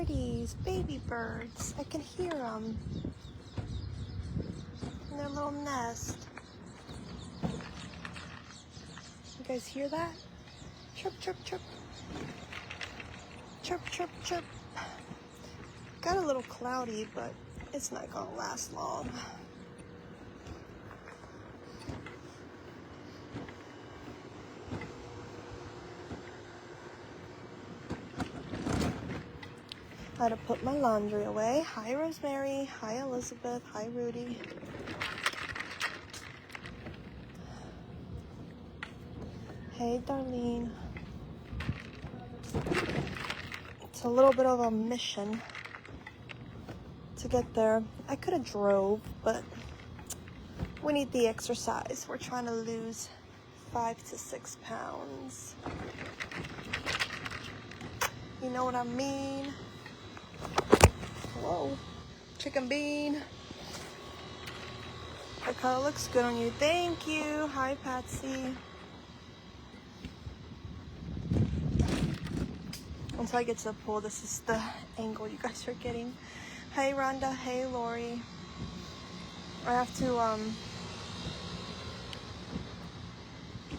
birdies, baby birds. I can hear them in their little nest. You guys hear that? Chirp, chirp, chirp. Chirp, chirp, chirp. Got a little cloudy, but it's not gonna last long. I had to put my laundry away. Hi, Rosemary. Hi, Elizabeth. Hi, Rudy. Hey, Darlene. It's a little bit of a mission to get there. I could have drove, but we need the exercise. We're trying to lose 5 to 6 pounds. You know what I mean? Whoa, chicken bean. That color looks good on you. Thank you. Hi, Patsy. Once I get to the pool, this is the angle you guys are getting. Hey, Rhonda. Hey, Lori. I have to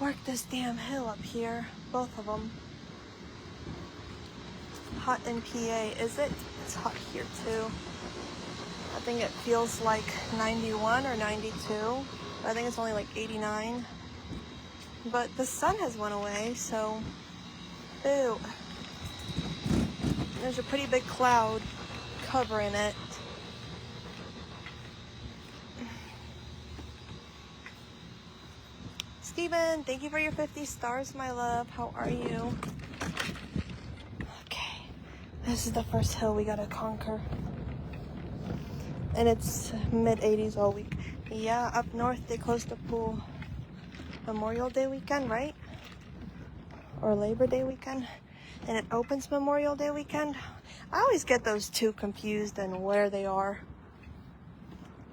work this damn hill up here. Both of them. Hot in PA, is it? It's hot here too. I think it feels like 91 or 92. I think it's only like 89. But the sun has went away, so ew. There's a pretty big cloud covering it. Steven, thank you for your 50 stars, my love. How are you? Okay, this is the first hill we gotta conquer. And it's mid-80s all week. Yeah, up north they closed the pool Memorial Day weekend, right? Or Labor Day weekend. And it opens Memorial Day weekend. I always get those two confused and where they are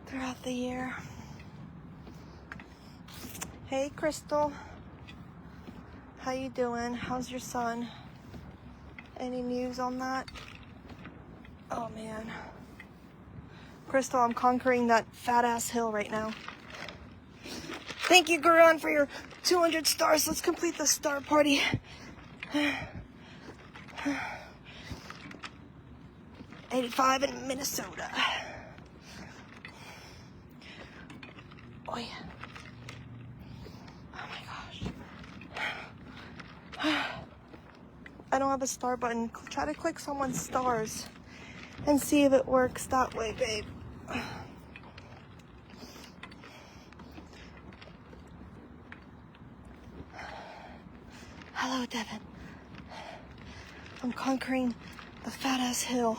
throughout the year. Hey, Crystal. How you doing? How's your son? Any news on that? Oh, man. Crystal, I'm conquering that fat-ass hill right now. Thank you, Gurun, for your 200 stars. Let's complete the star party. 85 in Minnesota. Oh, yeah. Oh, my gosh. I don't have a star button. Try to click someone's stars and see if it works that way, babe. Hello, Devin. I'm conquering the fat-ass hill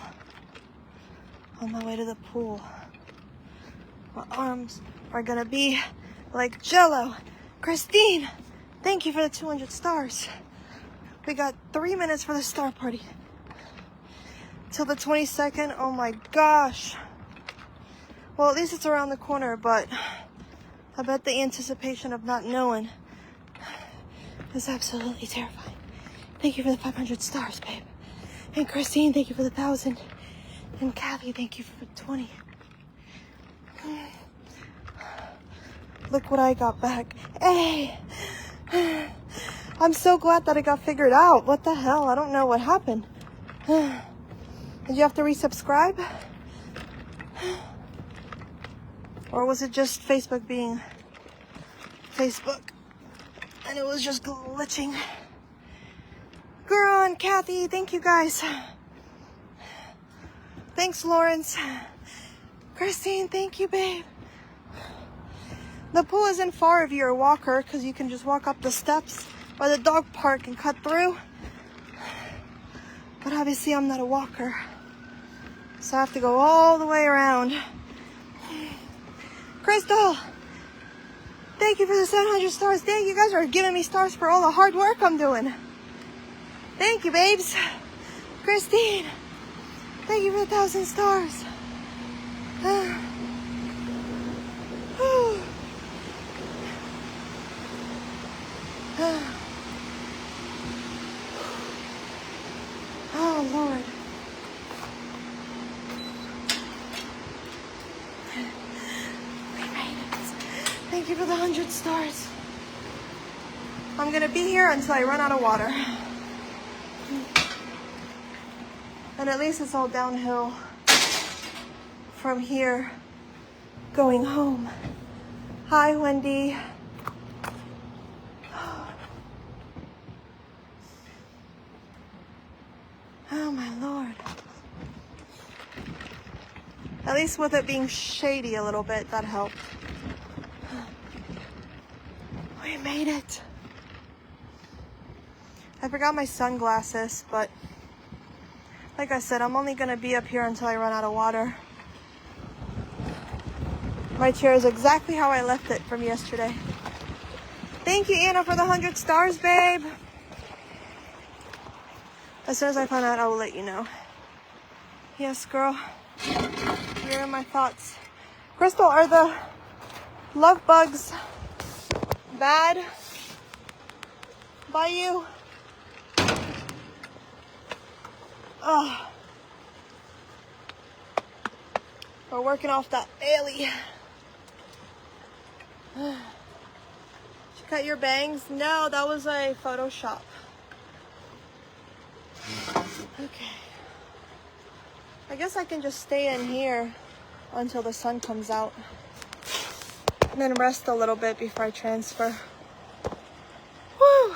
on my way to the pool. My arms are gonna be like Jell-O. Christine, thank you for the 200 stars. We got 3 minutes for the star party. Till the 22nd, oh my gosh. Well, at least it's around the corner, but I bet the anticipation of not knowing is absolutely terrifying. Thank you for the 500 stars, babe. And Christine, thank you for the 1,000. And Kathy, thank you for 20. Look what I got back. Hey! I'm so glad that it got figured out. What the hell? I don't know what happened. Did you have to resubscribe? Or was it just Facebook being Facebook? And it was just glitching. Gurun, Kathy, thank you guys. Thanks, Lawrence. Christine, thank you, babe. The pool isn't far if you're a walker, because you can just walk up the steps by the dog park and cut through. But obviously I'm not a walker, so I have to go all the way around. Crystal, thank you for the 700 stars. Thank you guys are giving me stars for all the hard work I'm doing. Thank you, babes. Christine, thank you for the 1,000 stars. Oh, Lord. you for the 100 stars. I'm gonna be here until I run out of water. And at least it's all downhill from here going home. Hi, Wendy. Oh my Lord. At least with it being shady a little bit, that helped. We made it. I forgot my sunglasses, but like I said, I'm only gonna be up here until I run out of water. My chair is exactly how I left it from yesterday. Thank you, Anna, for the 100 stars, babe. As soon as I find out, I will let you know. Yes, girl. You're in my thoughts. Crystal, are the love bugs bad by you? Oh. We're working off that belly. Did you cut your bangs? No, that was a Photoshop. Okay. I guess I can just stay in here until the sun comes out. And then rest a little bit before I transfer. Woo!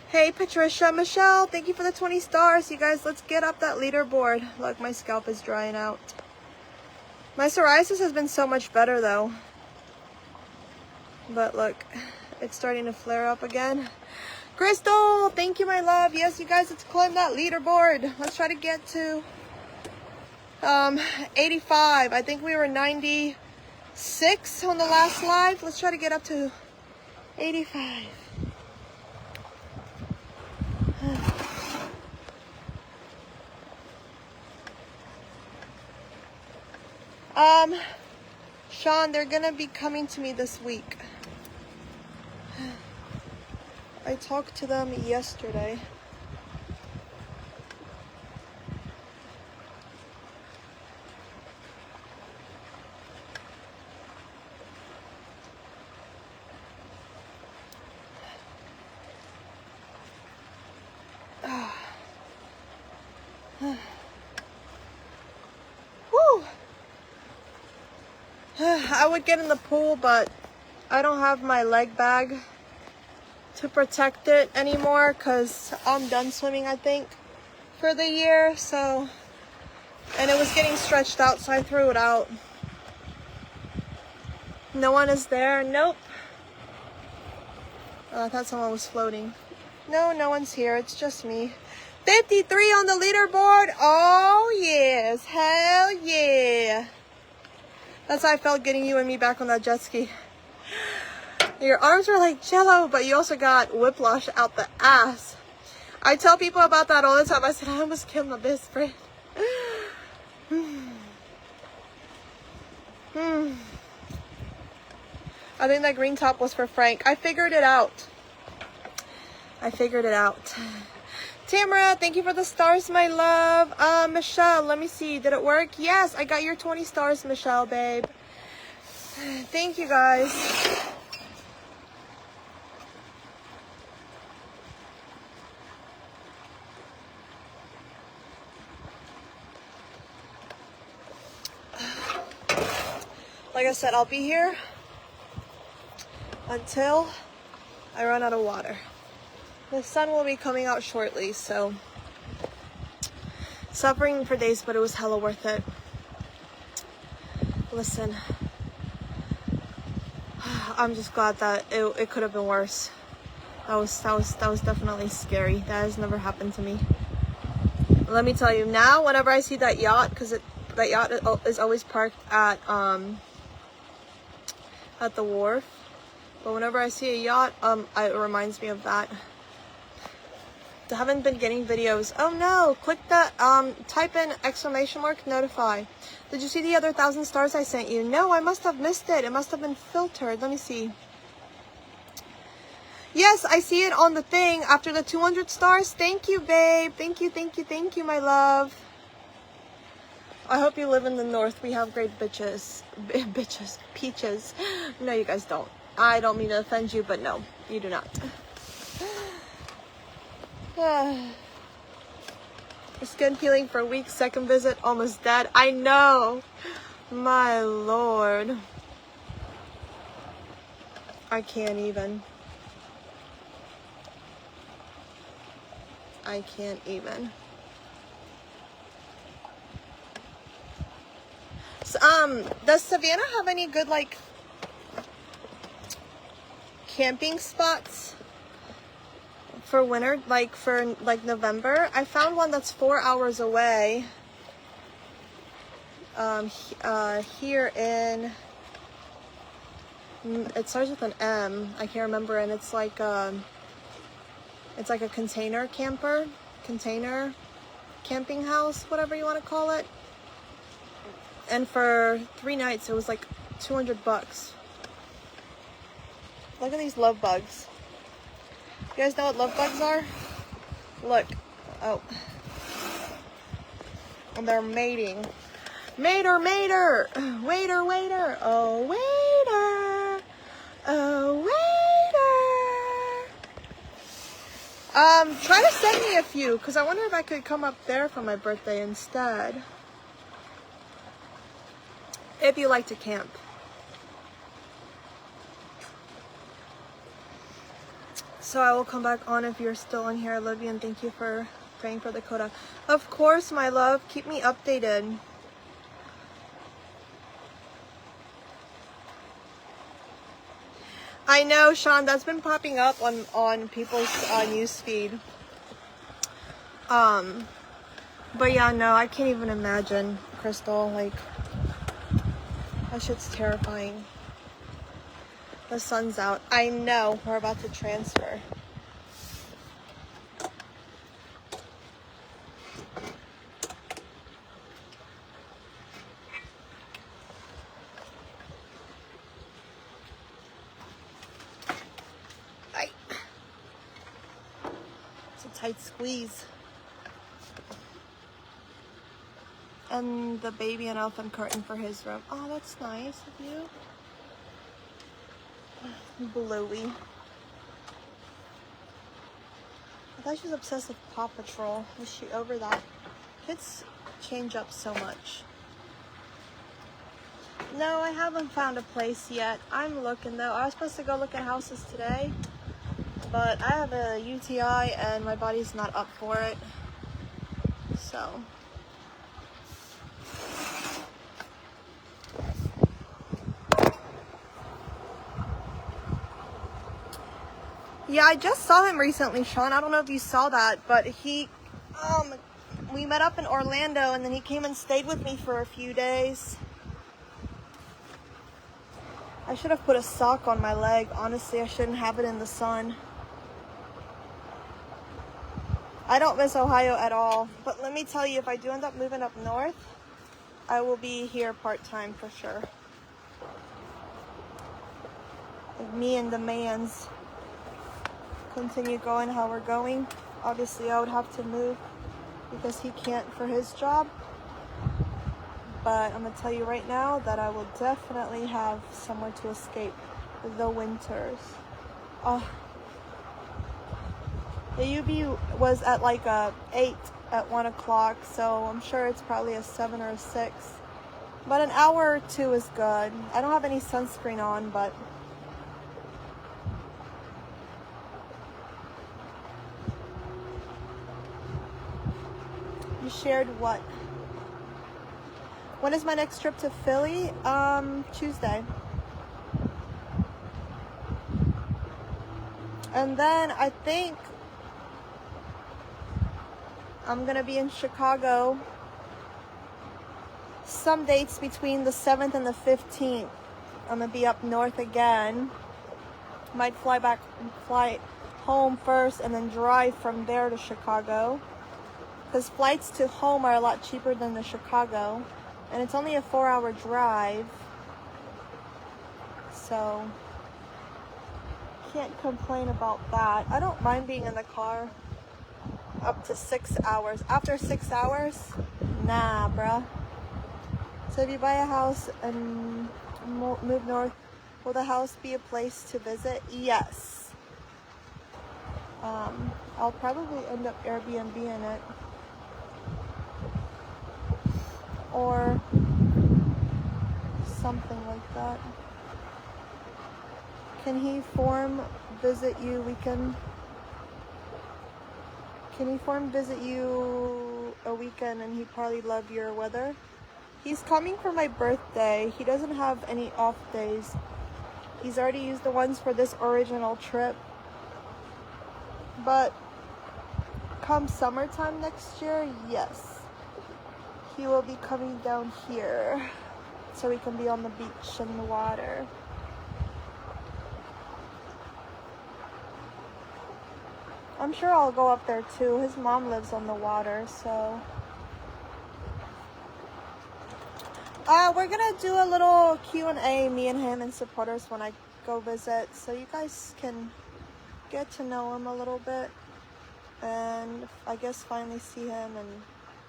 Hey, Patricia, Michelle, thank you for the 20 stars. You guys, let's get up that leaderboard. Look, my scalp is drying out. My psoriasis has been so much better, though. But look, it's starting to flare up again. Crystal, thank you, my love. Yes, you guys, let's climb that leaderboard. Let's try to get to 85. I think we were 96 on the last live. Let's try to get up to 85. Sean, they're gonna be coming to me this week. I talked to them yesterday. Woo! I would get in the pool, but I don't have my leg bag to protect it anymore because I'm done swimming, I think, for the year. So, and it was getting stretched out, so I threw it out. No one is there. Nope. Oh, I thought someone was floating. No, no one's here. It's just me. 53 on the leaderboard. Oh, yes. Hell yeah. That's how I felt getting you and me back on that jet ski. Your arms were like jello, but you also got whiplash out the ass. I tell people about that all the time. I said, I almost killed my best friend. I think that green top was for Frank. I figured it out. I figured it out. Tamara, thank you for the stars, my love. Michelle, let me see. Did it work? Yes, I got your 20 stars, Michelle, babe. Thank you, guys. Like I said, I'll be here until I run out of water. The sun will be coming out shortly, so suffering for days, but it was hella worth it. Listen, I'm just glad that it could have been worse. That was definitely scary. That has never happened to me. Let me tell you, now whenever I see that yacht, because that yacht is always parked at the wharf, but whenever I see a yacht, it reminds me of that. I haven't been getting videos. Oh no, click that, type in ! notify. Did you see the other 1,000 stars I sent you? No, I must have missed it. It must have been filtered. Let me see. Yes, I see it on the thing after the 200 stars. Thank you, babe. Thank you, my love. I hope you live in the north. We have great bitches. Bitches. Peaches. No, you guys don't. I don't mean to offend you, but no, you do not. Skin peeling for weeks, second visit, almost dead. I know. My lord. I can't even. I can't even. So, does Savannah have any good, like, camping spots for winter, like for like November? I found one that's 4 hours away. Here in, it starts with an M. I can't remember, and it's like a container camping house, whatever you want to call it. And for 3 nights, it was like $200. Look at these love bugs. You guys know what love bugs are? Look. Oh. And they're mating. Mater, mater. Waiter, waiter. Oh, waiter. Oh, waiter. Try to send me a few, because I wonder if I could come up there for my birthday instead. If you like to camp. So I will come back on if you're still in here. I love you and thank you for praying for Dakota. Of course, my love. Keep me updated. I know, Sean. That's been popping up on people's news feed. But yeah, no, I can't even imagine, Crystal. Like, that shit's terrifying. The sun's out. I know. We're about to transfer. Ay. It's a tight squeeze. And the baby and elephant curtain for his room. Oh, that's nice of you. Bluey. I thought she was obsessed with Paw Patrol. Was she over that? Kids change up so much. No, I haven't found a place yet. I'm looking though. I was supposed to go look at houses today, but I have a UTI and my body's not up for it. So. Yeah, I just saw him recently, Sean. I don't know if you saw that, but we met up in Orlando and then he came and stayed with me for a few days. I should have put a sock on my leg. Honestly, I shouldn't have it in the sun. I don't miss Ohio at all, but let me tell you, if I do end up moving up north, I will be here part-time for sure. Like me and the mans continue going how we're going. Obviously I would have to move because he can't for his job, but I'm gonna tell you right now that I will definitely have somewhere to escape the winters. The UB was at like a 8 at 1 o'clock, so I'm sure it's probably a 7 or a 6, but an hour or 2 is good. I don't have any sunscreen on, but shared what? When is my next trip to Philly? Tuesday. And then I think I'm gonna be in Chicago some dates between the 7th and the 15th. I'm gonna be up north again. Might fly home first and then drive from there to Chicago. Because flights to home are a lot cheaper than to Chicago. And it's only a 4-hour drive. So, can't complain about that. I don't mind being in the car up to 6 hours. After 6 hours, nah, bruh. So if you buy a house and move north, will the house be a place to visit? Yes. I'll probably end up Airbnb in it. Or something like that. Can he form visit you weekend? Can he form visit you a weekend and he'd probably love your weather? He's coming for my birthday. He doesn't have any off days. He's already used the ones for this original trip. But come summertime next year, yes. He will be coming down here so we can be on the beach and the water. I'm sure I'll go up there too. His mom lives on the water, so. We're gonna do a little Q&A, me and him and supporters when I go visit, so you guys can get to know him a little bit, and I guess finally see him and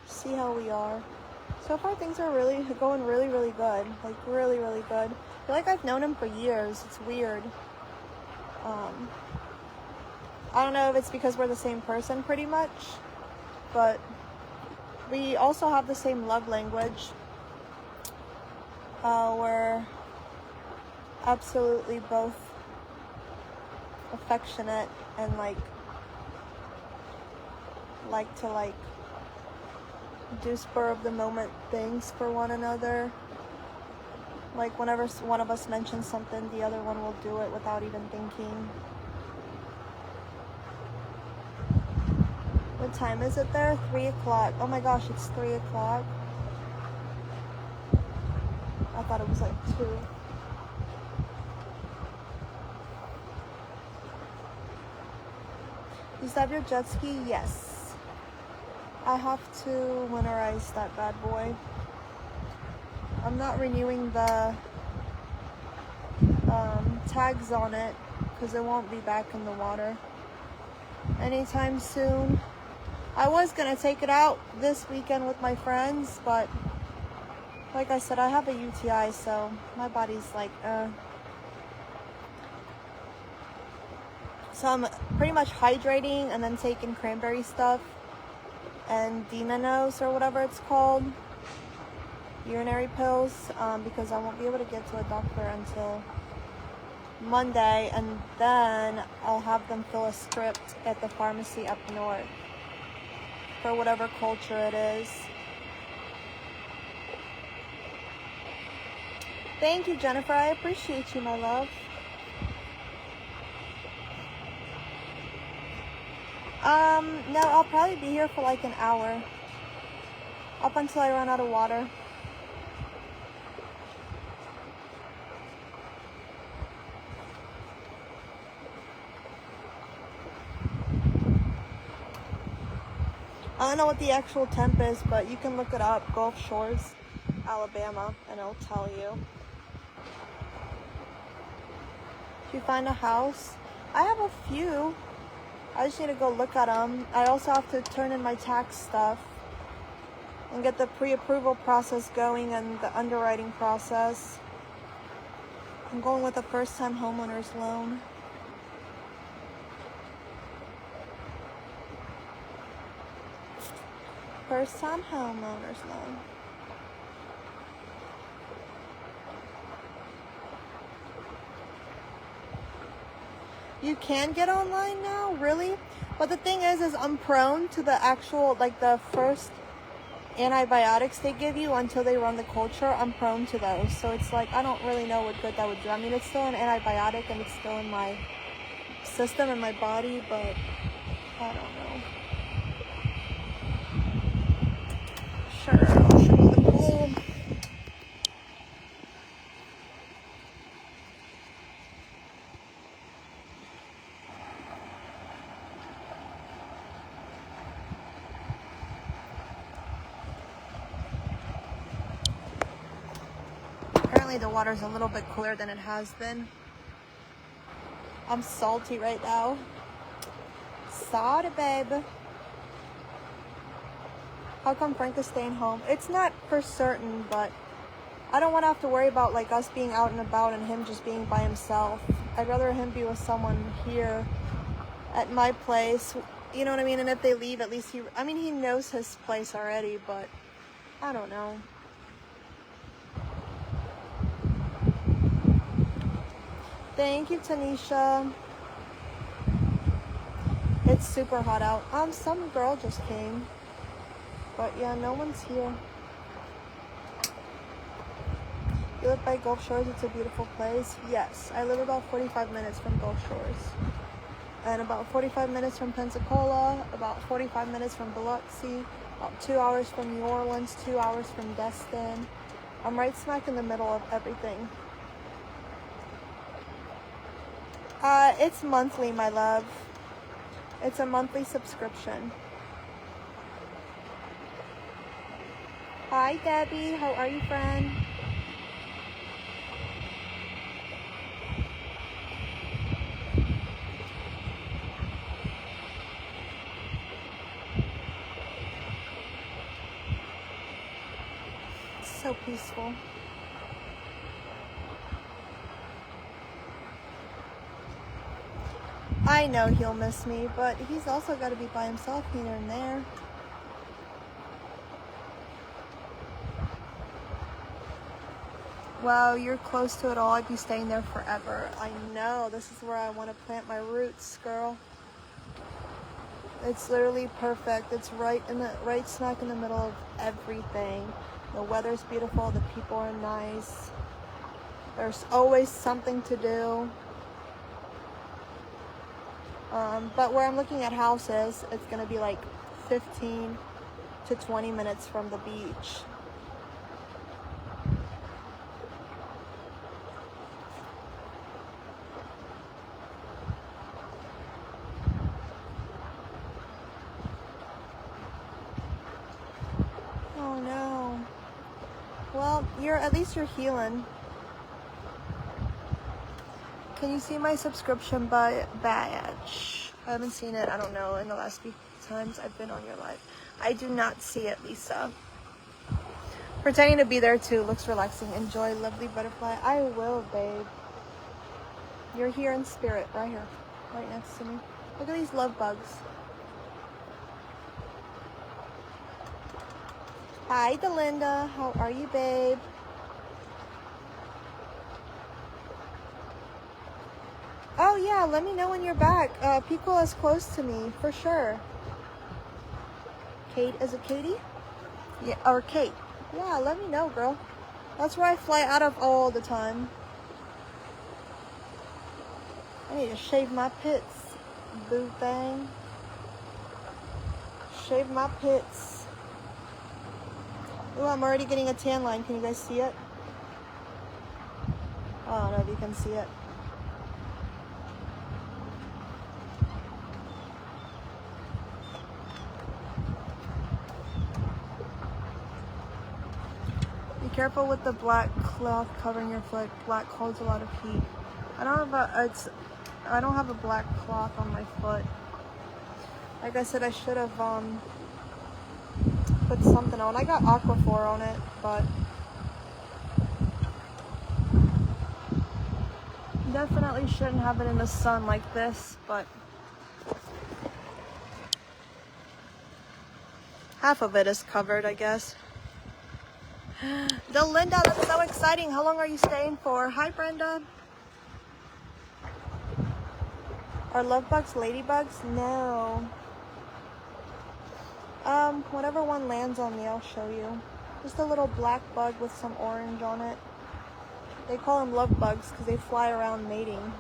see how we are. So far things are really going really good, like really good. I feel like I've known him for years. It's weird. I don't know if it's because we're the same person pretty much, but we also have the same love language. We're absolutely both affectionate and like to do spur of the moment things for one another. Like whenever one of us mentions something, the other one will do it without even thinking. What time is it there? 3 o'clock. Oh my gosh, it's 3 o'clock. I thought it was like 2. You still have your jet ski? Yes. I have to winterize that bad boy. I'm not renewing the tags on it because it won't be back in the water anytime soon. I was gonna take it out this weekend with my friends, but like I said, I have a UTI, so my body's like, So I'm pretty much hydrating and then taking cranberry stuff and Dinanos or whatever it's called, urinary pills, because I won't be able to get to a doctor until Monday, and then I'll have them fill a script at the pharmacy up north for whatever culture it is. Thank you, Jennifer. I appreciate you, my love. No, I'll probably be here for like an hour. Up until I run out of water. I don't know what the actual temp is, but you can look it up, Gulf Shores, Alabama, and it'll tell you. If you find a house, I have a few. I just need to go look at them. I also have to turn in my tax stuff and get the pre-approval process going and the underwriting process. I'm going with a first-time homeowner's loan. First-time homeowner's loan. You can get online now, really? But the thing is I'm prone to the actual, like the first antibiotics they give you until they run the culture. I'm prone to those. So it's like, I don't really know what good that would do. I mean, it's still an antibiotic and it's still in my system and my body, but I don't know. Sure, I'll show you the pool. Apparently the water's a little bit cooler than it has been. I'm salty right now. Sorry, babe. How come Frank is staying home? It's not for certain, but I don't want to have to worry about like us being out and about and him just being by himself. I'd rather him be with someone here at my place. You know what I mean? And if they leave, at least he knows his place already, but I don't know. Thank you, Tanisha. It's super hot out. Some girl just came. But yeah, no one's here. You live by Gulf Shores, it's a beautiful place. Yes, I live about 45 minutes from Gulf Shores. And about 45 minutes from Pensacola, about 45 minutes from Biloxi, about 2 hours from New Orleans, 2 hours from Destin. I'm right smack in the middle of everything. It's monthly, my love. It's a monthly subscription. Hi, Debbie. How are you, friend? So peaceful. I know he'll miss me, but he's also got to be by himself here and there. Wow, you're close to it all. I'd be staying there forever. I know. This is where I want to plant my roots, girl. It's literally perfect. It's right smack in the middle of everything. The weather's beautiful. The people are nice. There's always something to do. But where I'm looking at houses, it's going to be like 15 to 20 minutes from the beach. Oh no. Well, at least you're healing. Can you see my subscription badge? I haven't seen it, I don't know, in the last few times I've been on your live. I do not see it, Lisa. Pretending to be there too looks relaxing. Enjoy, lovely butterfly. I will, babe. You're here in spirit, right here, right next to me. Look at these love bugs. Hi, Delinda. How are you, babe? Oh, yeah, let me know when you're back. Pico is close to me, for sure. Kate, is it Katie? Yeah, or Kate. Yeah, let me know, girl. That's where I fly out of all the time. I need to shave my pits, boo bang. Shave my pits. Ooh, I'm already getting a tan line. Can you guys see it? I don't know if you can see it. Be careful with the black cloth covering your foot. Black holds a lot of heat. I don't have a black cloth on my foot. Like I said, I should have put something on. I got Aquaphor on it, but definitely shouldn't have it in the sun like this, but half of it is covered, I guess. Delinda, that's so exciting. How long are you staying for? Hi, Brenda. Are love bugs ladybugs? No. Whatever one lands on me, I'll show you. Just a little black bug with some orange on it. They call them love bugs because they fly around mating.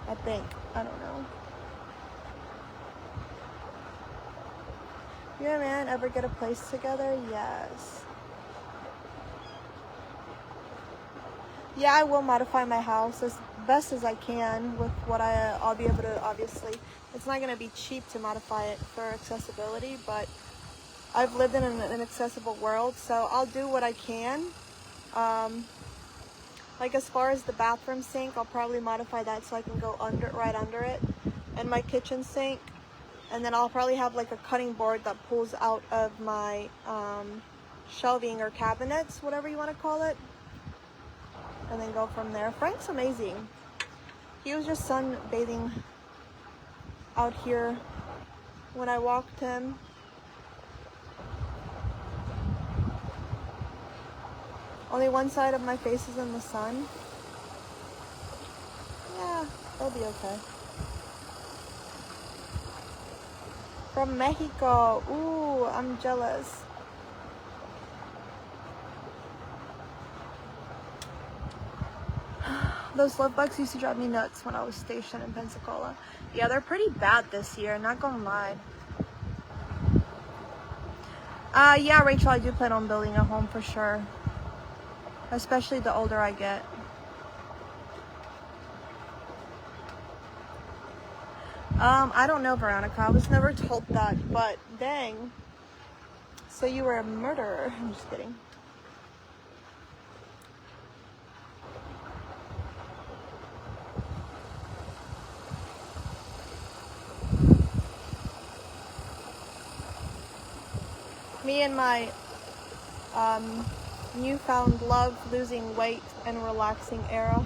I think. I don't know. You and man ever get a place together? Yes. Yeah, I will modify my house as best as I can with what I'll be able to, obviously. It's not going to be cheap to modify it for accessibility, but I've lived in an accessible world, so I'll do what I can. Like as far as the bathroom sink, I'll probably modify that so I can go right under it. And my kitchen sink. And then I'll probably have like a cutting board that pulls out of my shelving or cabinets, whatever you want to call it, and then go from there. Frank's amazing. He was just sunbathing out here when I walked him. Only one side of my face is in the sun. Yeah, it'll be okay. From Mexico. Ooh, I'm jealous. Those love bugs used to drive me nuts when I was stationed in Pensacola. Yeah, they're pretty bad this year, not gonna lie. Yeah, Rachel, I do plan on building a home for sure. Especially the older I get. I don't know, Veronica. I was never told that, but dang. So you were a murderer. I'm just kidding. Me and my newfound love losing weight and relaxing era.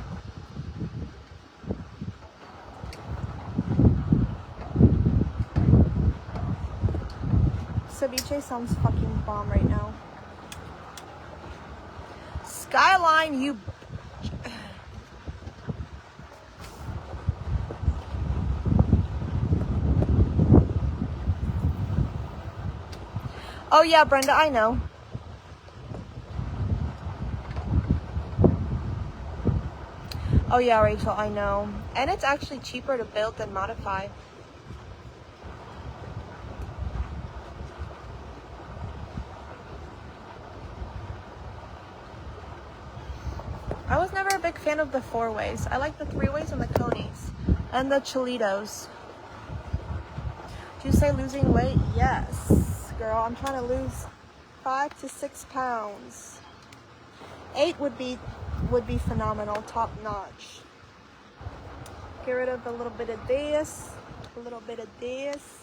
Ceviche sounds fucking bomb right now. Skyline, you. Oh yeah, Brenda, I know. Oh yeah, Rachel, I know. And it's actually cheaper to build than modify. I was never a big fan of the 4-ways. I like the 3-ways and the conies. And the cholitos. Do you say losing weight? Yes, girl. I'm trying to lose 5 to 6 pounds. 8 would be phenomenal, top notch. Get rid of a little bit of this, a little bit of this.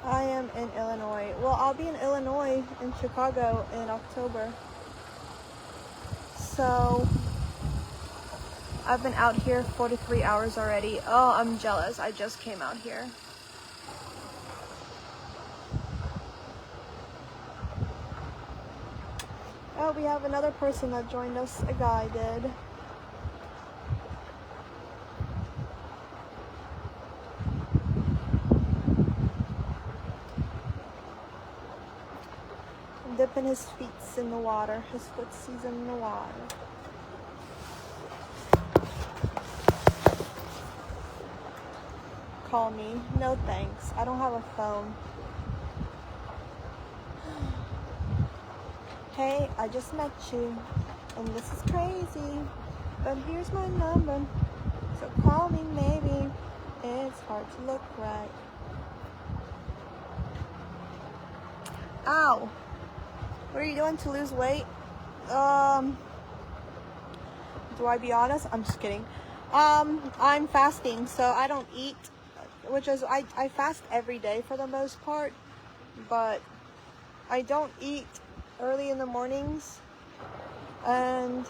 I am in Illinois. Well, I'll be in Illinois in Chicago in October. So I've been out here 43 hours already. Oh, I'm jealous. I just came out here. Oh, we have another person that joined us. A guy did. Dipping his feet in the water. His footsies in the water. Call me. No thanks. I don't have a phone. Hey, I just met you, and this is crazy, but here's my number, so call me maybe. It's hard to look right. Ow. What are you doing to lose weight? Do I be honest? I'm just kidding. I'm fasting, so I don't eat, which is, I fast every day for the most part, but I don't eat early in the mornings, and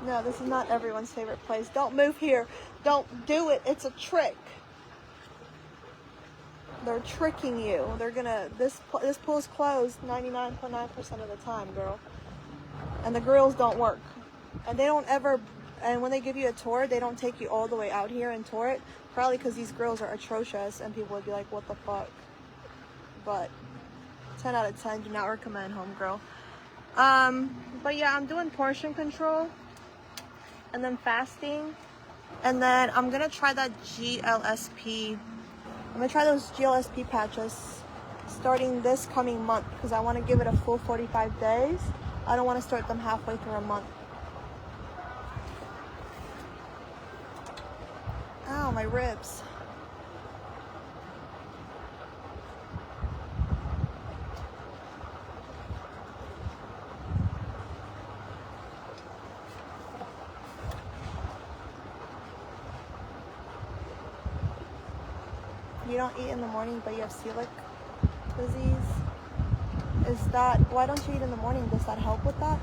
no, this is not everyone's favorite place. Don't move here. Don't do it. It's a trick. They're tricking you. They're gonna, this pool is closed 99.9% of the time, girl. And the grills don't work. And they don't ever, and when they give you a tour, they don't take you all the way out here and tour it. Probably because these grills are atrocious and people would be like, what the fuck? But 10 out of 10, do not recommend, homegirl. But yeah, I'm doing portion control and then fasting. And then I'm gonna try that GLSP. I'm gonna try those GLSP patches starting this coming month because I want to give it a full 45 days. I don't want to start them halfway through a month. Ow, my ribs. you don't eat in the morning, but you have celiac disease. Is that, why don't you eat in the morning? Does that help with that?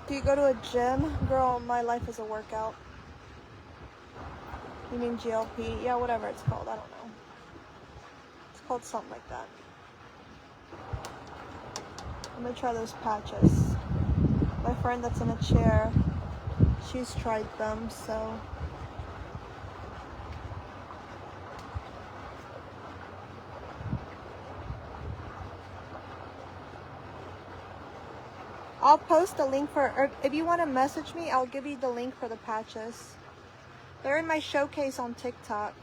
Do you go to a gym? Girl, my life is a workout. You mean GLP? Yeah, whatever it's called. I don't know. It's called something like that. I'm gonna try those patches. My friend that's in a chair, she's tried them, so. I'll post a link for, or if you want to message me, I'll give you the link for the patches. They're in my showcase on TikTok.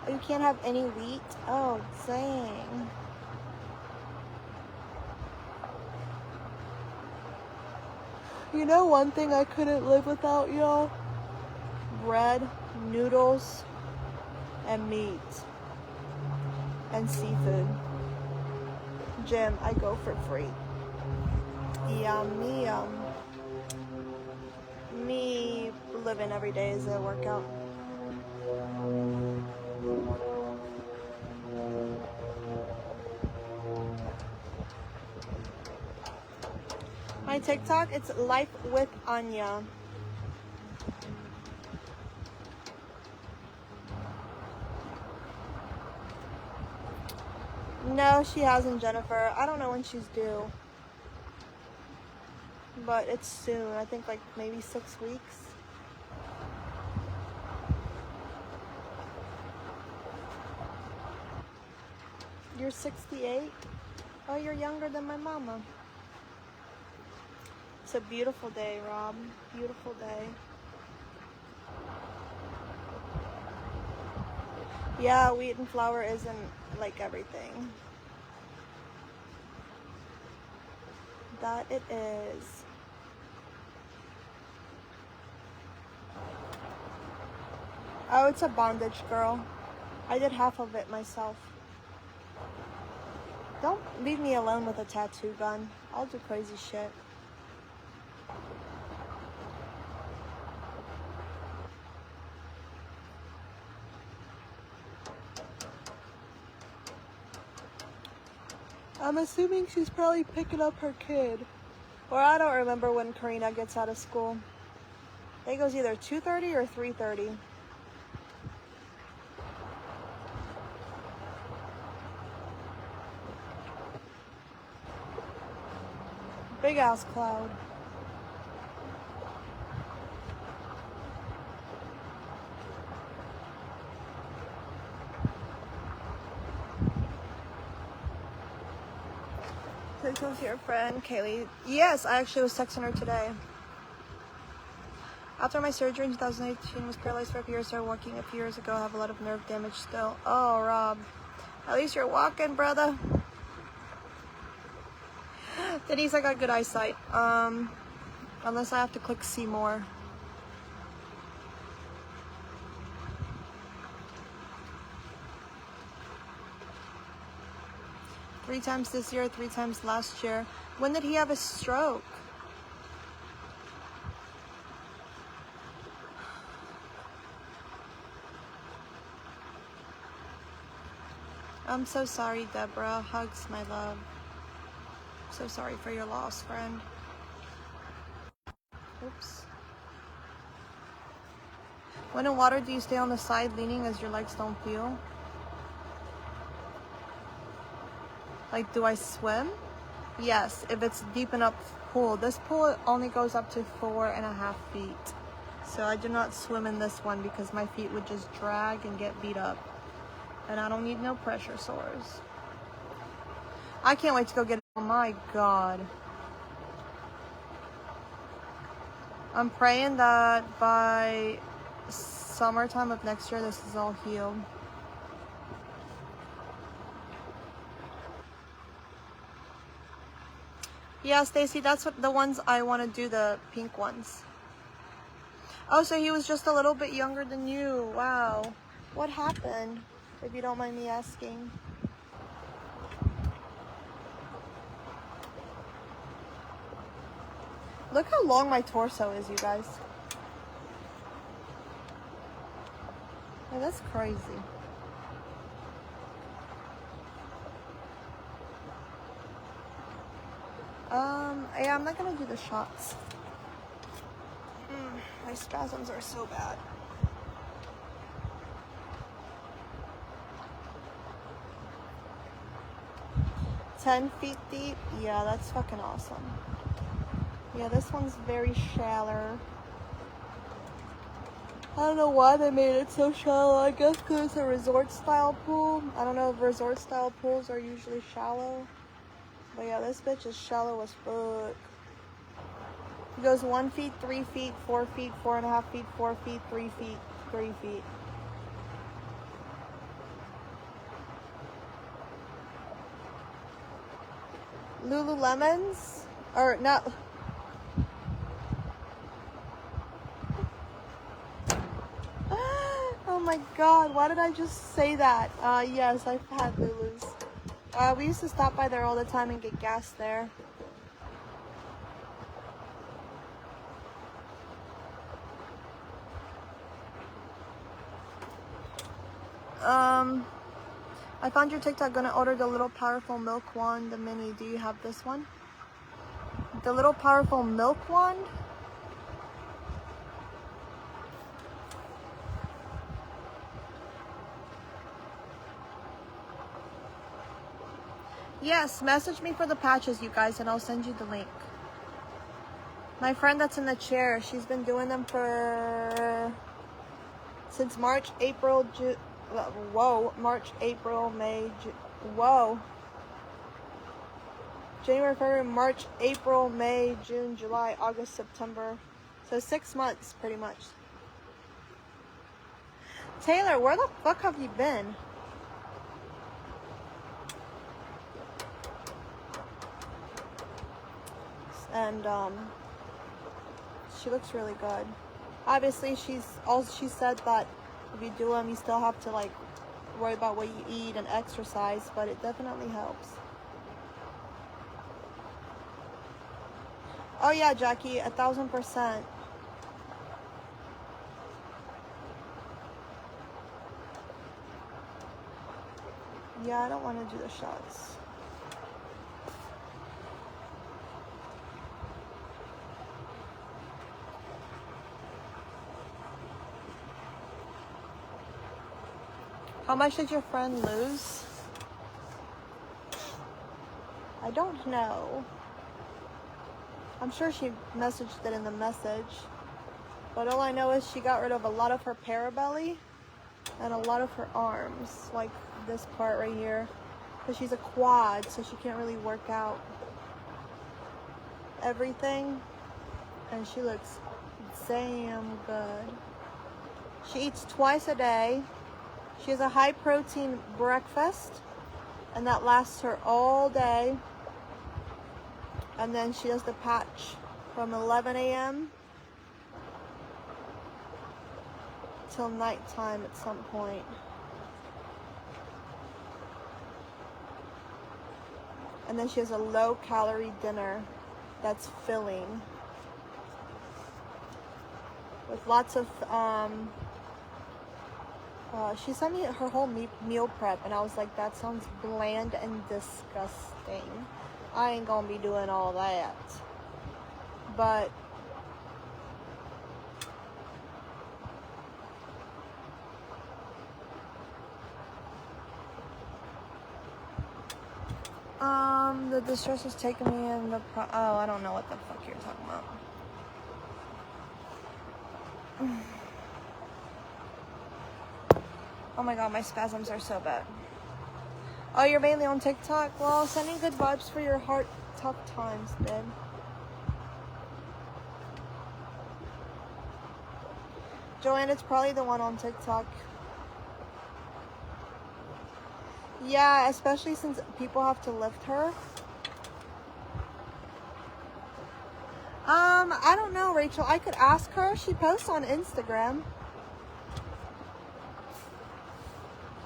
You can't have any wheat? Oh, dang. You know one thing I couldn't live without, y'all? Bread, noodles, and meat. And seafood. Gym, I go for free. Yum, yum. Me living every day is a workout. My TikTok, it's Life with Anya. No, she hasn't, Jennifer. I don't know when she's due. But it's soon. I think like maybe 6 weeks. You're 68? Oh, you're younger than my mama. It's a beautiful day, Rob. Beautiful day. Yeah, wheat and flour isn't like everything. That it is. Oh, it's a bondage, girl. I did half of it myself. Don't leave me alone with a tattoo gun. I'll do crazy shit. I'm assuming she's probably picking up her kid. Or I don't remember when Karina gets out of school. I think it goes either 2:30 or 3:30. Big ass cloud. Please come to your friend, Kaylee. Yes, I actually was texting her today. After my surgery in 2018, was paralyzed for a few years, started walking a few years ago. I have a lot of nerve damage still. Oh, Rob. At least you're walking, brother. Denise, I got good eyesight. Unless I have to click see more. Three times this year, 3 times last year. When did he have a stroke? I'm so sorry, Deborah. Hugs, my love. So sorry for your loss, friend. Oops. When in water, do you stay on the side leaning as your legs don't feel? Like, do I swim? Yes, if it's deep enough pool. This pool only goes up to 4.5 feet. So I do not swim in this one because my feet would just drag and get beat up. And I don't need no pressure sores. I can't wait to go get it. Oh my God. I'm praying that by summertime of next year, this is all healed. Yeah, Stacy, that's what the ones I want to do, the pink ones. Oh, so he was just a little bit younger than you. Wow. What happened, if you don't mind me asking? Look how long my torso is, you guys. Oh, that's crazy. Yeah, I'm not gonna do the shots. My spasms are so bad. "10 feet deep." Yeah, that's fucking awesome. Yeah, this one's very shallow. I don't know why they made it so shallow. I guess because it's a resort style pool. I don't know if resort style pools are usually shallow. But yeah, this bitch is shallow as fuck. It goes 1 feet, 3 feet, 4 feet, 4.5 feet, 4 feet, 3 feet, 3 feet. Lululemons? Or not. Oh my god, why did I just say that? Yes, I've had Lulus. We used to stop by there all the time and get gas there. I found your TikTok. Gonna order the Little Powerful Milk Wand, the mini. Do you have this one? The Little Powerful Milk Wand? Yes, message me for the patches, you guys, and I'll send you the link. My friend that's in the chair, she's been doing them since March, April, June. Whoa, March, April, May, whoa. January, February, March, April, May, June, July, August, September. So 6 months, pretty much. Taylor, where the fuck have you been? And, she looks really good. Obviously, she said that if you do them, you still have to, like, worry about what you eat and exercise, but it definitely helps. Oh yeah, Jackie, 1000%. Yeah, I don't want to do the shots. How much did your friend lose? I don't know. I'm sure she messaged it in the message. But all I know is she got rid of a lot of her parabelly and a lot of her arms. Like this part right here. Because she's a quad, so she can't really work out everything. And she looks damn good. She eats twice a day. She has a high protein breakfast. And that lasts her all day. And then she does the patch from 11 a.m. till nighttime at some point. And then she has a low calorie dinner that's filling. With lots of, she sent me her whole meal prep and I was like, that sounds bland and disgusting. I ain't gonna be doing all that. But the distress was taking me in the oh, I don't know what the fuck you're talking about. Oh my god, my spasms are so bad. Oh, you're mainly on TikTok? Well, sending good vibes for your heart tough times, babe. Joanne, it's probably the one on TikTok. Yeah, especially since people have to lift her. I don't know, Rachel. I could ask her. She posts on Instagram.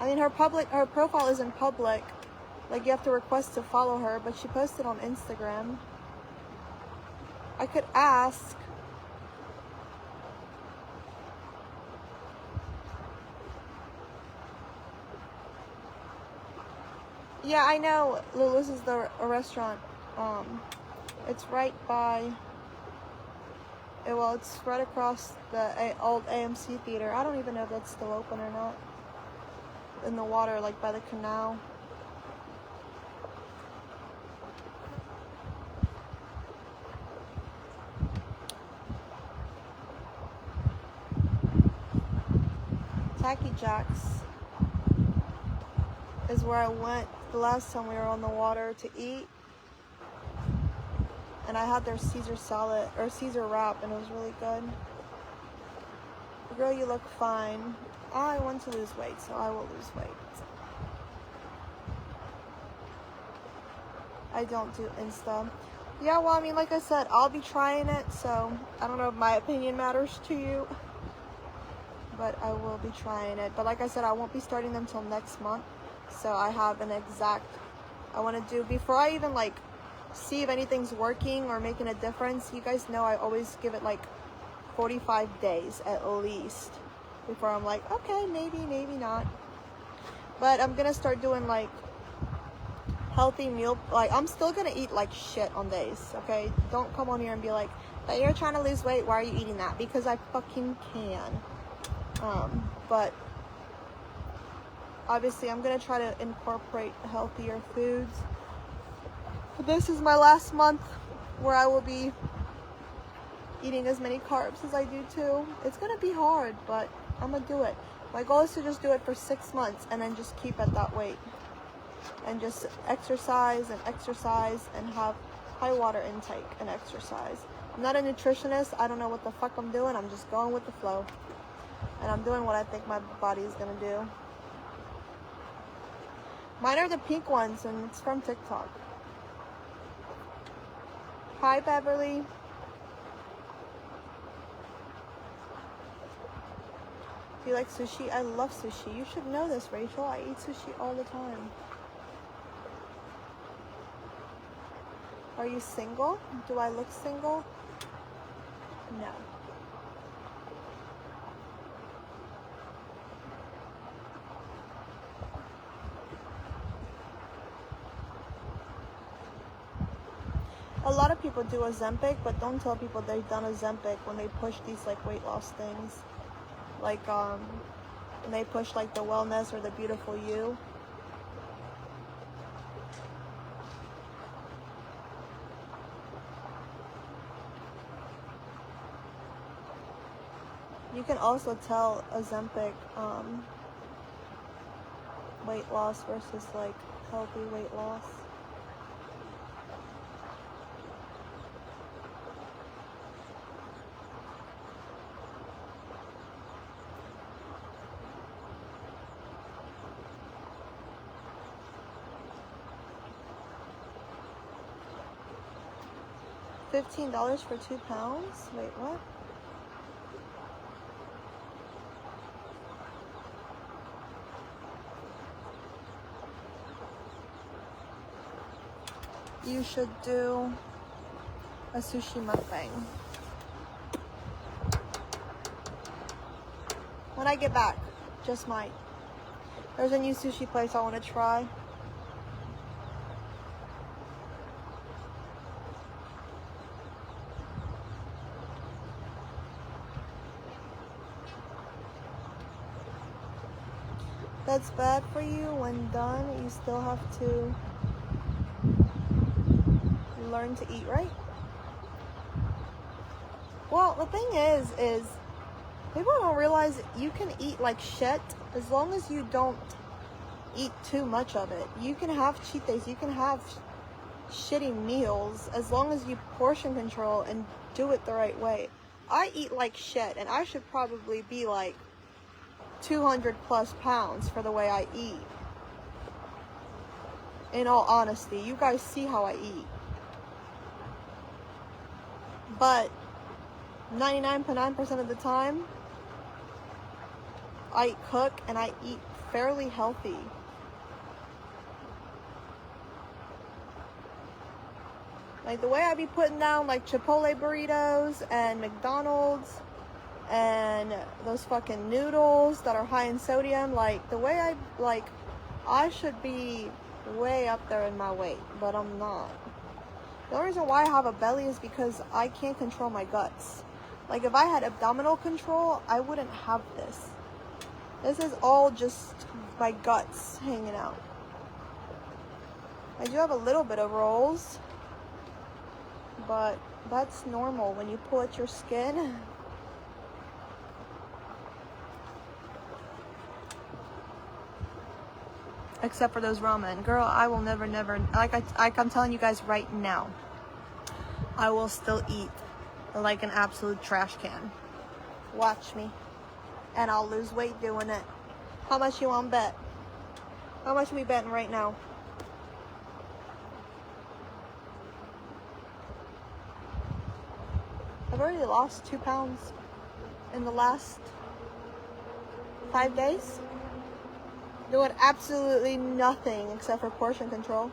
I mean, her profile isn't public. Like, you have to request to follow her, but she posted on Instagram. I could ask. Yeah, I know Lulu's is a restaurant. It's right by, well, it's right across the old AMC theater. I don't even know if that's still open or not. In the water, like by the canal. Tacky Jacks is where I went the last time we were on the water to eat. And I had their Caesar salad, or Caesar wrap, and it was really good. Girl, you look fine. I want to lose weight, so I will lose weight. I don't do Insta. Yeah, well, I mean, like I said, I'll be trying it, so I don't know if my opinion matters to you, but I will be trying it. But like I said, I won't be starting them till next month, so I have an exact, I want to do, before I even, like, see if anything's working or making a difference. You guys know I always give it, like, 45 days at least before I'm like, okay, maybe not. But I'm gonna start doing, like, healthy meal. Like, I'm still gonna eat like shit on days, okay? Don't come on here and be like, but you're trying to lose weight, why are you eating that? Because I fucking can. But obviously I'm gonna try to incorporate healthier foods. This is my last month where I will be eating as many carbs as I do too. It's gonna be hard, but I'm gonna do it. My goal is to just do it for 6 months and then just keep at that weight. And just exercise and have high water intake and exercise. I'm not a nutritionist. I don't know what the fuck I'm doing. I'm just going with the flow. And I'm doing what I think my body is gonna do. Mine are the pink ones, and it's from TikTok. Hi, Beverly. Do you like sushi? I love sushi. You should know this, Rachel. I eat sushi all the time. Are you single? Do I look single? No. A lot of people do Ozempic, but don't tell people they've done Ozempic when they push these like weight loss things. Like when they push like the wellness or the beautiful you. You can also tell Ozempic weight loss versus like healthy weight loss. $15 for 2 pounds? Wait, what? You should do a sushi mukbang. When I get back, just might. There's a new sushi place I want to try. That's bad for you. When done, you still have to learn to eat right. Well, the thing is people don't realize you can eat like shit as long as you don't eat too much of it. You can have cheat days, you can have shitty meals as long as you portion control and do it the right way. I eat like shit, and I should probably be like 200 plus pounds for the way I eat. In all honesty, you guys see how I eat. but 99.9% of the time, I cook and I eat fairly healthy. Like the way I be putting down like Chipotle burritos and McDonald's and those fucking noodles that are high in sodium, like the way I should be way up there in my weight, but I'm not. The only reason why I have a belly is because I can't control my guts. Like if I had abdominal control, I wouldn't have this. This is all just my guts hanging out. I do have a little bit of rolls, but that's normal when you pull at your skin. Except for those ramen. Girl, I will never, like I'm telling you guys right now, I will still eat like an absolute trash can. Watch me. And I'll lose weight doing it. How much you want to bet? How much are we betting right now? I've already lost 2 pounds in the last 5 days. Doing absolutely nothing except for portion control.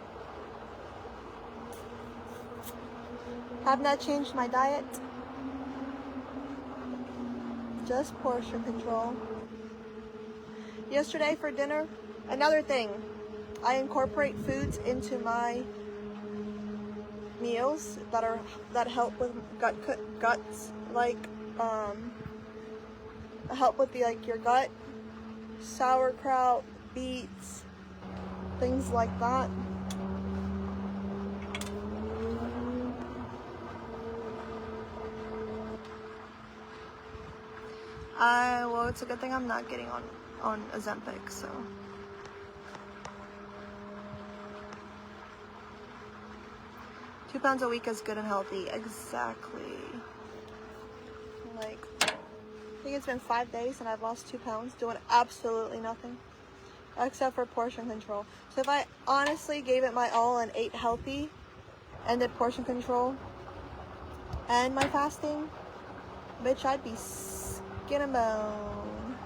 Have not changed my diet. Just portion control. Yesterday for dinner, another thing, I incorporate foods into my meals that help with guts, like help with your gut, sauerkraut, beets, things like that. Well, it's a good thing I'm not getting on Ozempic, so. Two pounds a week is good and healthy. Exactly. Like, I think it's been 5 days and I've lost 2 pounds doing absolutely nothing except for portion control. So if I honestly gave it my all and ate healthy and did portion control and my fasting, bitch, I'd be skin and bone.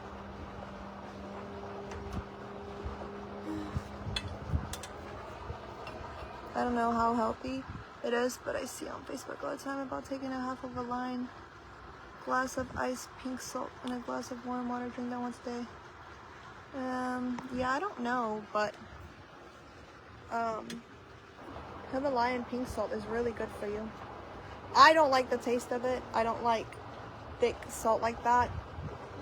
I don't know how healthy it is, but I see on Facebook all the time about taking a half of a glass of iced pink salt and a glass of warm water, drink that once a day. Yeah, I don't know, but Himalayan pink salt is really good for you. I don't like the taste of it. I don't like thick salt like that.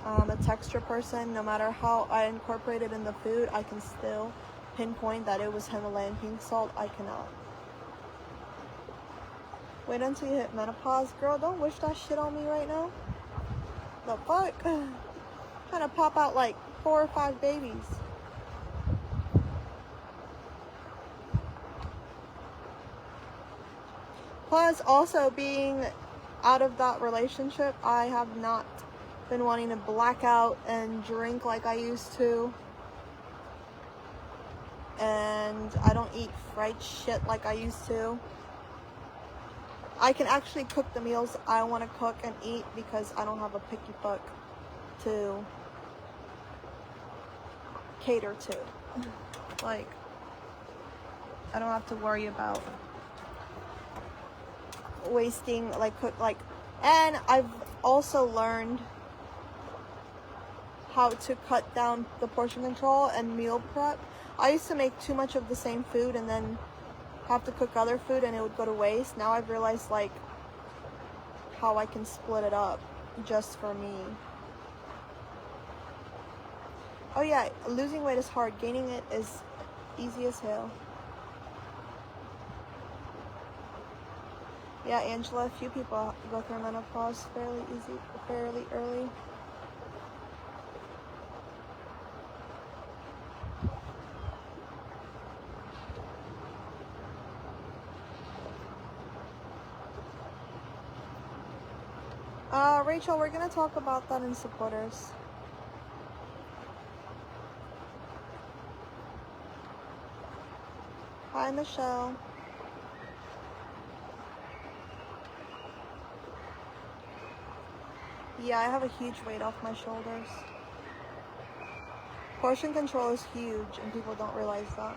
I'm a texture person. No matter how I incorporate it in the food, I can still pinpoint that it was Himalayan pink salt. I cannot. Wait until you hit menopause. Girl, don't wish that shit on me right now. The fuck? Trying to pop out like 4 or 5 babies. Plus, also being out of that relationship, I have not been wanting to black out and drink like I used to. And I don't eat fried shit like I used to. I can actually cook the meals I want to cook and eat because I don't have a picky fuck to cater to. Like, I don't have to worry about wasting, and I've also learned how to cut down the portion control and meal prep. I used to make too much of the same food and then have to cook other food and it would go to waste. Now I've realized like how I can split it up just for me. Oh yeah, losing weight is hard. Gaining it is easy as hell. Yeah, Angela, a few people go through menopause fairly early. Rachel, we're gonna talk about that in supporters. Hi, Michelle. Yeah, I have a huge weight off my shoulders. Portion control is huge, and people don't realize that.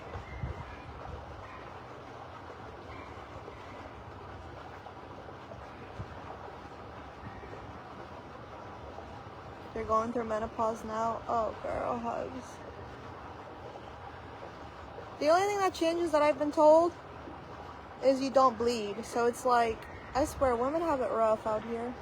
You're going through menopause now? Oh, girl, hugs. The only thing that changes that I've been told is you don't bleed. So it's like, I swear, women have it rough out here.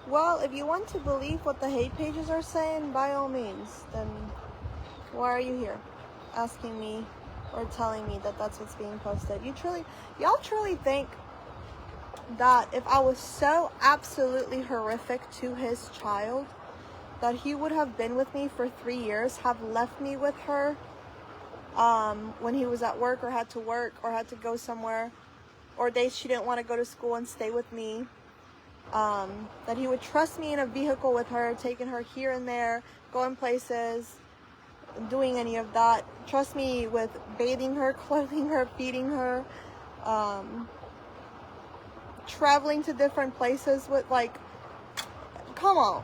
Well, if you want to believe what the hate pages are saying, by all means, then why are you here asking me or telling me that that's what's being posted? Y'all truly think that if I was so absolutely horrific to his child, that he would have been with me for 3 years, have left me with her when he was at work or had to go somewhere, or days she didn't want to go to school and stay with me, that he would trust me in a vehicle with her, taking her here and there, going places, doing any of that, trust me with bathing her, clothing her, feeding her, traveling to different places with, like, come on.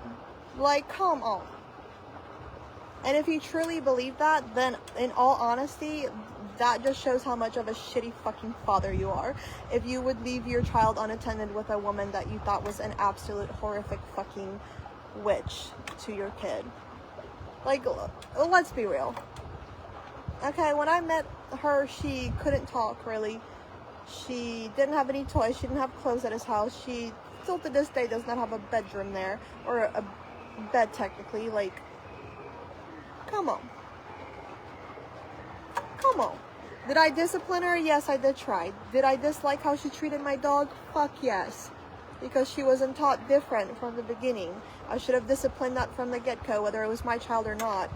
Like, come on. And if you truly believe that, then in all honesty, that just shows how much of a shitty fucking father you are. If you would leave your child unattended with a woman that you thought was an absolute horrific fucking witch to your kid. Like, let's be real. Okay, when I met her, she couldn't talk, really. She didn't have any toys. She didn't have clothes at his house. She still to this day does not have a bedroom there. Or a bed, technically. Like, come on. Come on. Did I discipline her? Yes, I did try. Did I dislike how she treated my dog? Fuck yes. Because she wasn't taught different from the beginning. I should have disciplined that from the get-go, whether it was my child or not.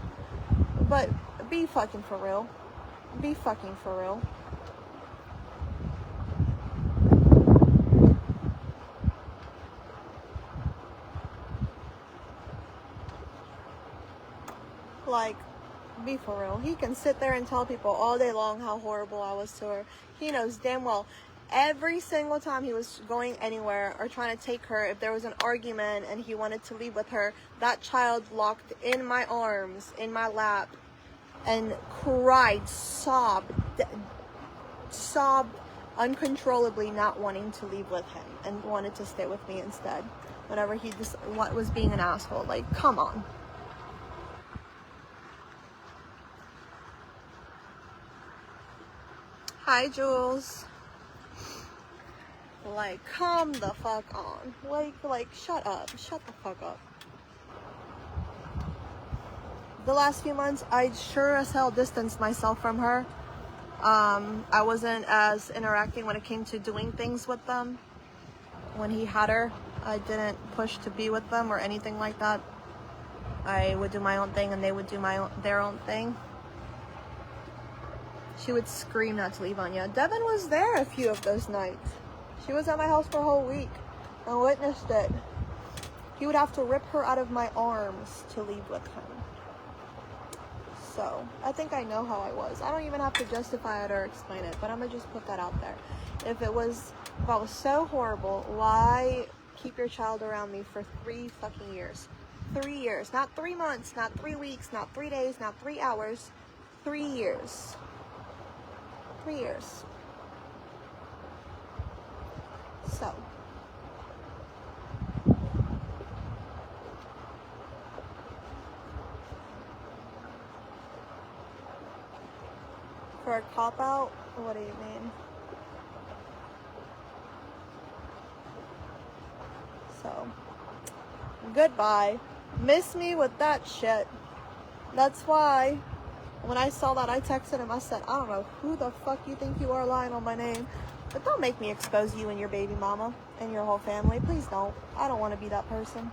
But be fucking for real. Be fucking for real. Like, be for real. He can sit there and tell people all day long how horrible I was to her. He knows damn well every single time he was going anywhere or trying to take her, if there was an argument and he wanted to leave with her, that child locked in my arms, in my lap, and cried, sobbed uncontrollably, not wanting to leave with him and wanted to stay with me instead whenever he just was being an asshole. Like, come on. Hi, Jules. Like, come the fuck on. Like, shut up. Shut the fuck up. The last few months, I sure as hell distanced myself from her. I wasn't as interacting when it came to doing things with them. When he had her, I didn't push to be with them or anything like that. I would do my own thing and they would do their own thing. She would scream not to leave Anya. Devin was there a few of those nights. She was at my house for a whole week and witnessed it. He would have to rip her out of my arms to leave with him. So, I think I know how I was. I don't even have to justify it or explain it, but I'm gonna just put that out there. If I was so horrible, why keep your child around me for 3 fucking years? 3 years. Not 3 months, not 3 weeks, not 3 days, not 3 hours. 3 years. 3 years. So. For a cop-out? What do you mean? So. Goodbye. Miss me with that shit. That's why when I saw that, I texted him. I said, I don't know who the fuck you think you are lying on my name, but don't make me expose you and your baby mama and your whole family. Please don't. I don't want to be that person.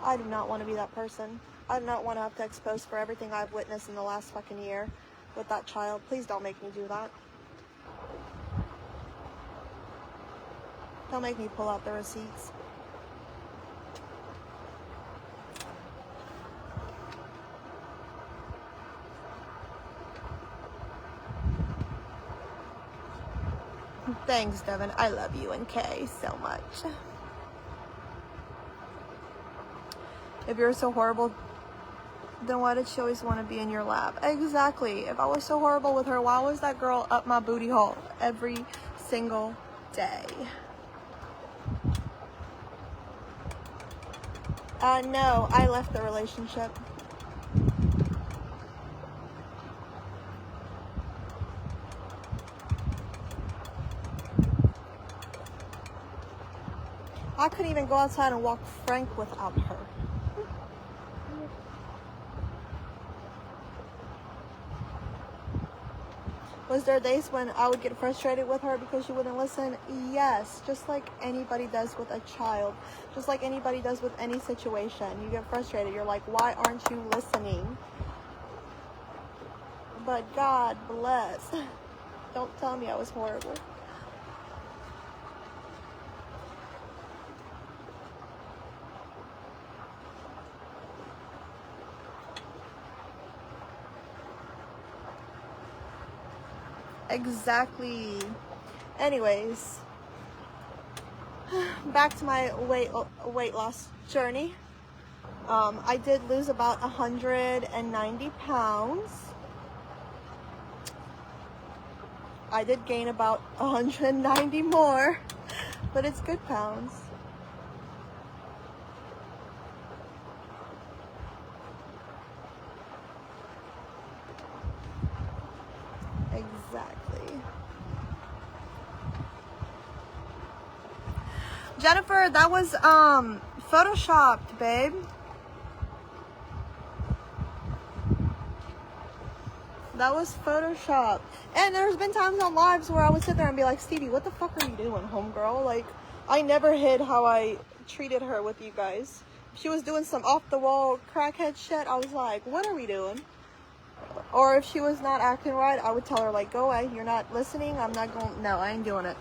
I do not want to be that person. I do not want to have to expose for everything I've witnessed in the last fucking year with that child. Please don't make me do that. Don't make me pull out the receipts. Thanks, Devin. I love you and Kay so much. If you're so horrible, then why did she always want to be in your lap? Exactly. If I was so horrible with her, why was that girl up my booty hole every single day? No, I left the relationship. I couldn't even go outside and walk Frank without her. Was there days when I would get frustrated with her because she wouldn't listen? Yes, just like anybody does with a child. Just like anybody does with any situation. You get frustrated. You're like, why aren't you listening? But God bless. Don't tell me I was horrible. Exactly. Anyways, back to my weight loss journey. I did lose about 190 pounds. I did gain about 190 more, but it's good pounds. Exactly. Jennifer, that was photoshopped, babe. That was photoshopped. And there's been times on lives where I would sit there and be like, Stevie, what the fuck are you doing, homegirl? Like, I never hid how I treated her with you guys. She was doing some off the wall crackhead shit. I was like, what are we doing? Or if she was not acting right, I would tell her, like, go away. You're not listening. I'm not going. No, I ain't doing it.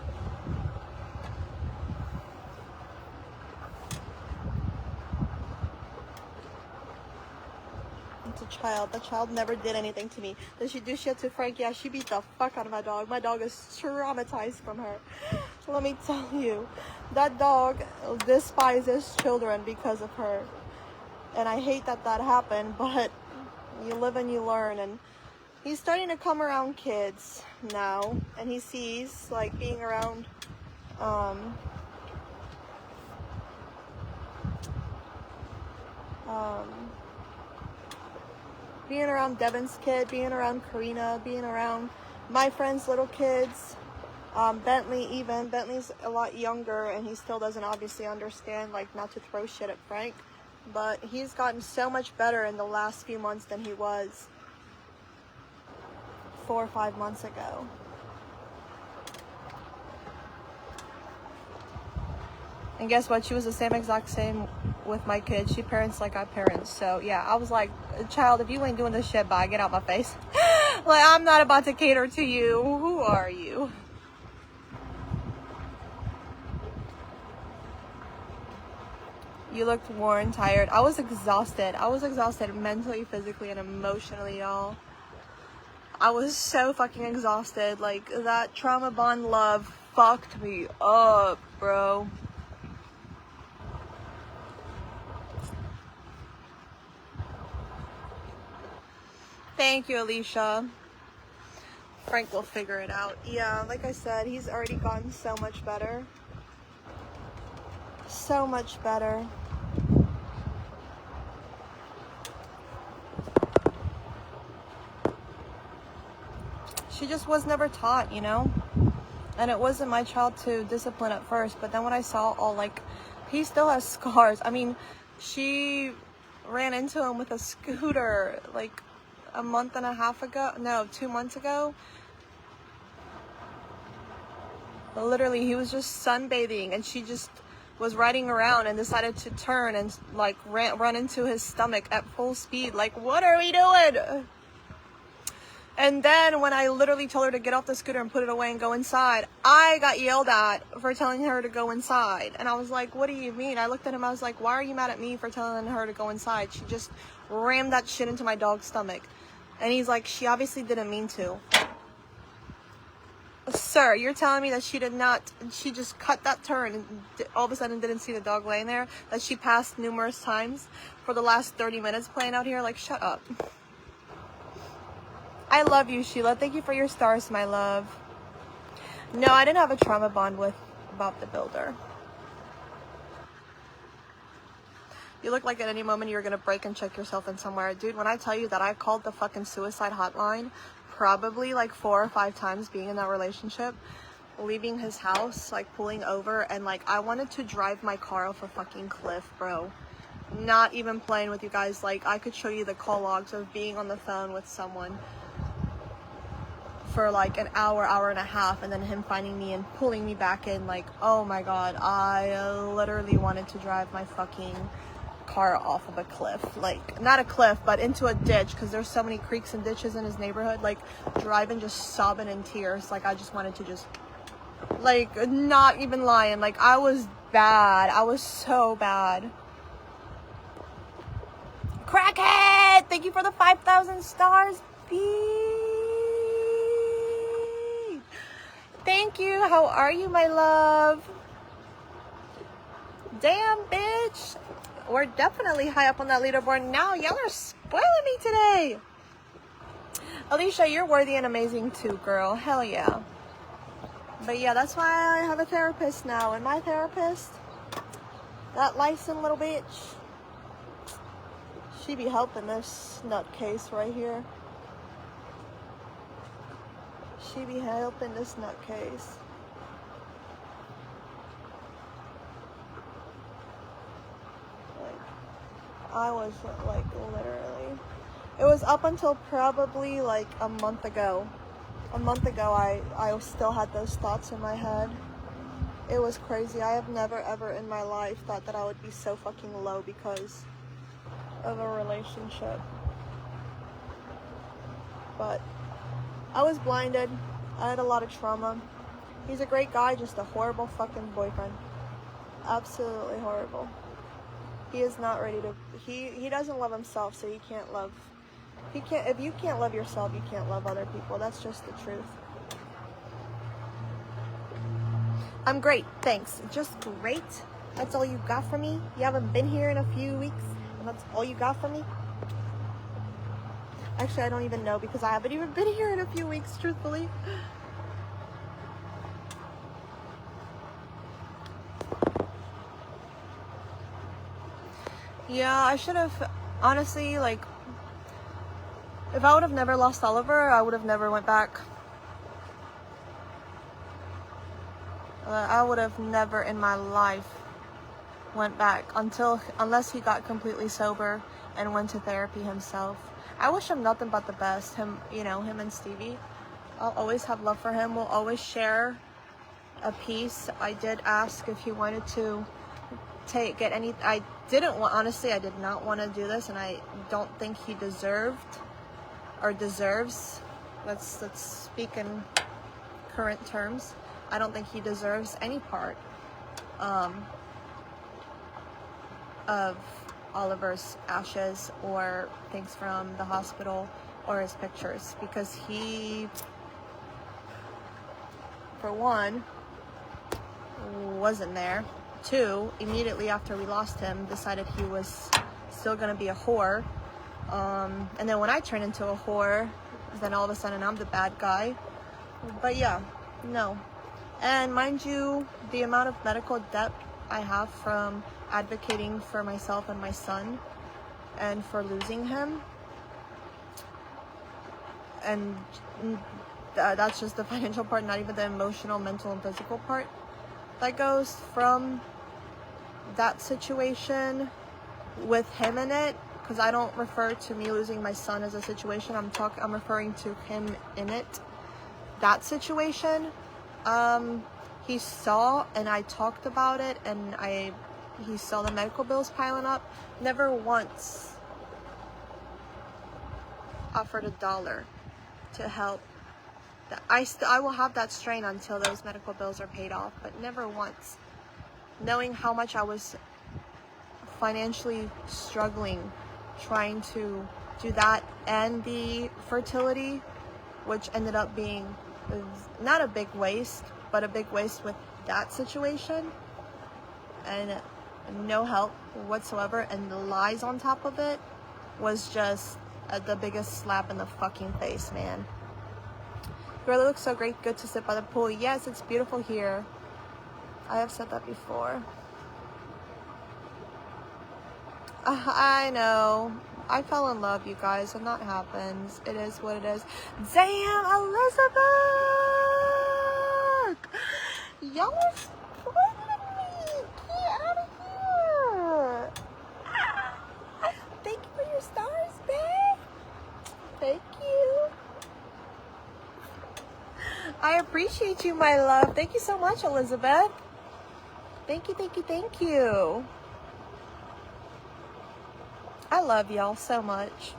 It's a child. The child never did anything to me. Did she do shit to Frank? Yeah, she beat the fuck out of my dog. My dog is traumatized from her. Let me tell you, that dog despises children because of her. And I hate that that happened, but you live and you learn. And he's starting to come around kids now, and he sees, like, being around being around Devin's kid, being around Karina, being around my friends' little kids, Bentley even. Bentley's a lot younger, and he still doesn't obviously understand, like, not to throw shit at Frank. But he's gotten so much better in the last few months than he was 4 or 5 months ago. And guess what? She was the exact same with my kids. She parents like I parents. So yeah, I was like, child, if you ain't doing this shit, bye, get out my face. Like, I'm not about to cater to you. Who are you? You looked worn, tired. I was exhausted. I was exhausted mentally, physically, and emotionally, y'all. I was so fucking exhausted. Like, that trauma bond love fucked me up, bro. Thank you, Alicia. Frank will figure it out. Yeah, like I said, he's already gotten so much better. So much better. She just was never taught, you know? And it wasn't my child to discipline at first, but then when I saw all, like, he still has scars. I mean, she ran into him with a scooter, like, a month and a half ago. No, 2 months ago. Literally, he was just sunbathing, and she just was riding around and decided to turn and, like, run into his stomach at full speed. Like, what are we doing? And then when I literally told her to get off the scooter and put it away and go inside, I got yelled at for telling her to go inside. And I was like, what do you mean? I looked at him, I was like, why are you mad at me for telling her to go inside? She just rammed that shit into my dog's stomach. And he's like, she obviously didn't mean to. Sir, you're telling me that she did not, she just cut that turn and all of a sudden didn't see the dog laying there, that she passed numerous times for the last 30 minutes playing out here? Like, shut up. I love you, Sheila. Thank you for your stars, my love. No, I didn't have a trauma bond with Bob the Builder. You look like at any moment you're gonna break and check yourself in somewhere. Dude, when I tell you that I called the fucking suicide hotline probably like 4 or 5 times being in that relationship, leaving his house, like pulling over, and like I wanted to drive my car off a fucking cliff, bro. Not even playing with you guys. Like, I could show you the call logs of being on the phone with someone for like an hour, hour and a half, and then him finding me and pulling me back in. Like, oh my god, I literally wanted to drive my fucking car off of a cliff. Like, not a cliff, but into a ditch, because there's so many creeks and ditches in his neighborhood. Like, driving, just sobbing in tears. Like, I just wanted to just, like, not even lying. Like, I was bad. I was so bad. Crackhead! Thank you for the 5,000 stars, B. Thank you. How are you, my love? Damn, bitch. We're definitely high up on that leaderboard now. Y'all are spoiling me today. Alicia, you're worthy and amazing too, girl. Hell yeah. But yeah, that's why I have a therapist now. And my therapist, that licensed little bitch, she be helping this nutcase right here. She be helping this nutcase. Like, I was like literally. It was up until probably like a month ago. A month ago, I still had those thoughts in my head. It was crazy. I have never ever in my life thought that I would be so fucking low because of a relationship. But I was blinded. I had a lot of trauma. He's a great guy, just a horrible fucking boyfriend. Absolutely horrible. He is not ready to, he doesn't love himself, so he can't love, if you can't love yourself, you can't love other people. That's just the truth. I'm great, thanks. Just great. That's all you got from me? You haven't been here in a few weeks, and that's all you got from me? Actually, I don't even know, because I haven't even been here in a few weeks, truthfully. Yeah, I should have, honestly, like, if I would have never lost Oliver, I would have never went back. I would have never in my life went back unless he got completely sober and went to therapy himself. I wish him nothing but the best. Him, you know, him and Stevie. I'll always have love for him. We'll always share a piece. I did ask if he wanted to get any. I didn't want, honestly, I did not want to do this, and I don't think he deserved or deserves. Let's speak in current terms. I don't think he deserves any part of Oliver's ashes or things from the hospital or his pictures, because he, for one, wasn't there. 2, immediately after we lost him, decided he was still gonna be a whore. And then when I turned into a whore, then all of a sudden I'm the bad guy. But yeah, no. And mind you, the amount of medical debt I have from advocating for myself and my son and for losing him, and that's just the financial part, not even the emotional, mental, and physical part that goes from that situation with him in it, because I don't refer to me losing my son as a situation. I'm referring to him in it. That situation, he saw, and I talked about it, and he saw the medical bills piling up. Never once offered $1 to help. I will have that strain until those medical bills are paid off, but never once. Knowing how much I was financially struggling trying to do that and the fertility, which ended up being not a big waste, but a big waste with that situation, and no help whatsoever, and the lies on top of it was just the biggest slap in the fucking face, man. You really look so great. Good to sit by the pool. Yes, it's beautiful here. I have said that before. I know. I fell in love, you guys, and that happens. It is what it is. Damn, Elizabeth! Y'all are spreading me. Get out of here. Thank you for your stars, babe. Thank you. I appreciate you, my love. Thank you so much, Elizabeth. Thank you, thank you, thank you. I love y'all so much.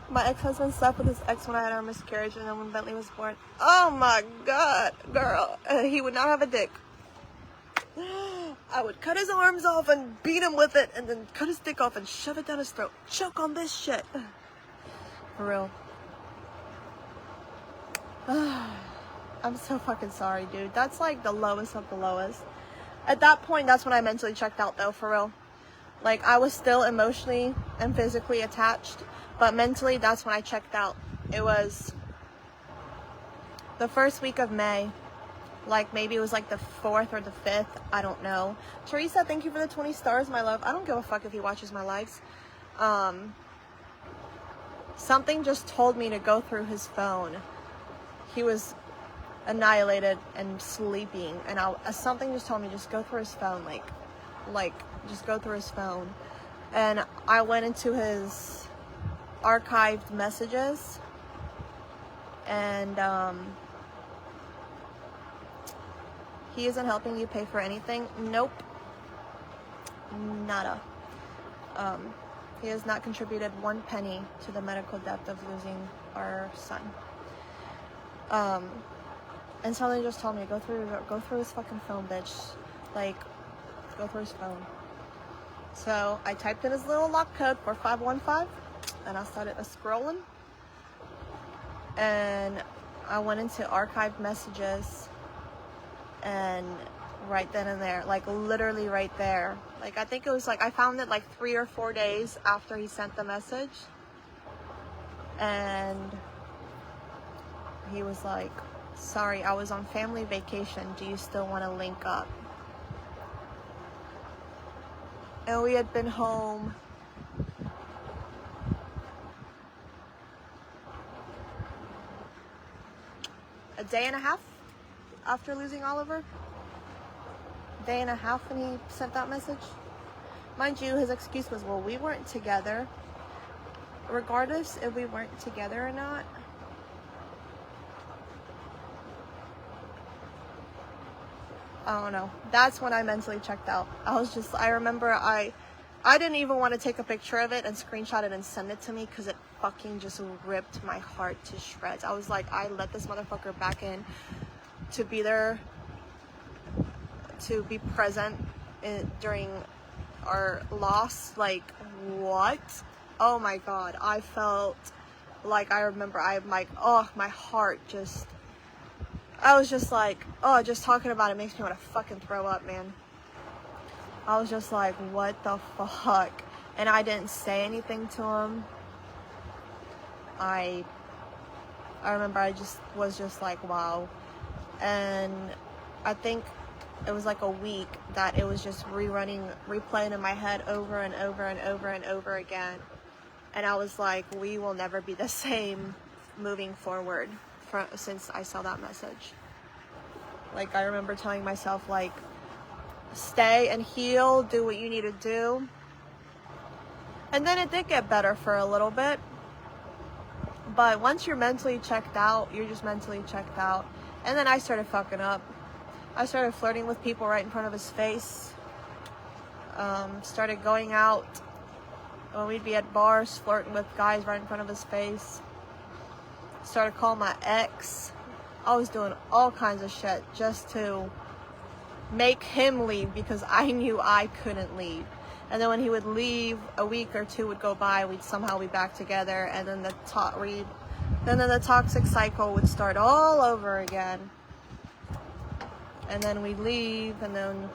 My ex-husband slept with his ex when I had our miscarriage, and then when Bentley was born. Oh my God, girl. He would not have a dick. I would cut his arms off and beat him with it, and then cut his dick off and shove it down his throat. Choke on this shit. For real. I'm so fucking sorry, dude. That's like the lowest of the lowest. At that point, that's when I mentally checked out, though, for real. Like, I was still emotionally and physically attached, but mentally, that's when I checked out. It was the first week of May. Like, maybe it was like the 4th or the 5th. I don't know. Teresa, thank you for the 20 stars, my love. I don't give a fuck if he watches my lives. Something just told me to go through his phone. He was annihilated and sleeping, and something just told me just go through his phone, like just go through his phone. And I went into his archived messages, and he isn't helping you pay for anything. Nope, nada. He has not contributed 1 penny to the medical debt of losing our son. And something just told me, go through his fucking phone, bitch. Like, go through his phone. So I typed in his little lock code, 4515, and I started scrolling. And I went into archived messages, and right then and there, like literally right there. Like, I think it was like, I found it like 3 or 4 days after he sent the message. And he was like, sorry, I was on family vacation. Do you still want to link up? And we had been home a day and a half after losing Oliver. A day and a half when he sent that message. Mind you, his excuse was, well, we weren't together. Regardless if we weren't together or not, I don't know. That's when I mentally checked out. I remember I didn't even want to take a picture of it and screenshot it and send it to me, because it fucking just ripped my heart to shreds. I was like, I let this motherfucker back in to be there, to be present during our loss. Like, what? Oh my God. I felt like, I remember my heart just, I was just like, oh, just talking about it makes me want to fucking throw up, man. I was just like, what the fuck? And I didn't say anything to him. I remember I just was just like, wow. And I think it was like a week that it was just replaying in my head over and over and over and over again. And I was like, we will never be the same moving forward since I saw that message. Like, I remember telling myself, like, stay and heal, do what you need to do. And then it did get better for a little bit. But once you're mentally checked out, you're just mentally checked out. And then I started fucking up. I started flirting with people right in front of his face. Started going out when we'd be at bars, flirting with guys right in front of his face. started calling my ex. I was doing all kinds of shit just to make him leave because I knew I couldn't leave. And then when he would leave, a week or two would go by, we'd somehow be back together, and then the toxic cycle would start all over again. And then we'd leave, and then,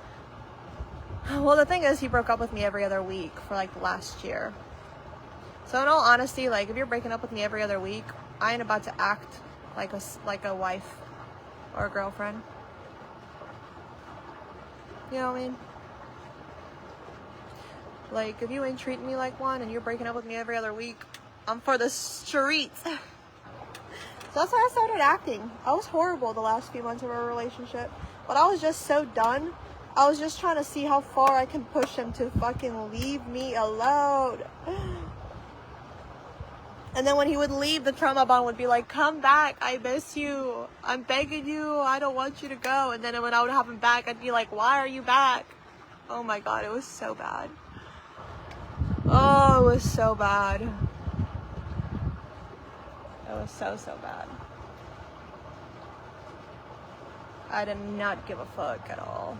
well, the thing is, he broke up with me every other week for like last year. So in all honesty, like, if you're breaking up with me every other week, I ain't about to act like a wife or a girlfriend. You know what I mean? Like, if you ain't treating me like one and you're breaking up with me every other week, I'm for the streets. So that's why I started acting. I was horrible the last few months of our relationship, but I was just so done. I was just trying to see how far I can push him to fucking leave me alone. And then when he would leave, the trauma bond would be like, come back, I miss you, I'm begging you, I don't want you to go. And then when I would have him back, I'd be like, why are you back? Oh my god, it was so bad. Oh, it was so bad. It was so bad. I did not give a fuck at all.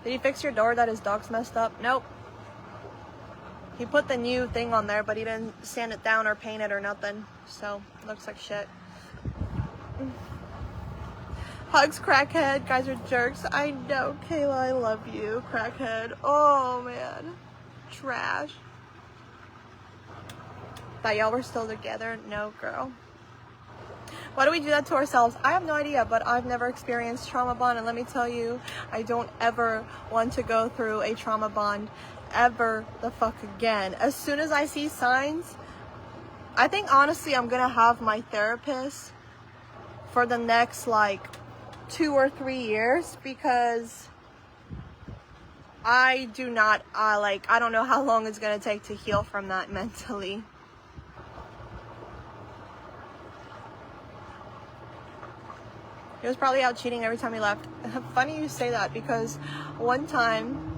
Did he fix your door that his dog's messed up? Nope. He put the new thing on there, but he didn't sand it down or paint it or nothing. So, it looks like shit. Hugs, crackhead. Guys are jerks. I know, Kayla, I love you, crackhead. Oh, man. Trash. Thought y'all were still together? No, girl. Why do we do that to ourselves? I have no idea, but I've never experienced trauma bond, and let me tell you, I don't ever want to go through a trauma bond ever the fuck again. As soon as I see signs, I think honestly I'm gonna have my therapist for the next like 2 or 3 years, because I do not I don't know how long it's gonna take to heal from that mentally. He was probably out cheating every time he left. Funny you say that, because one time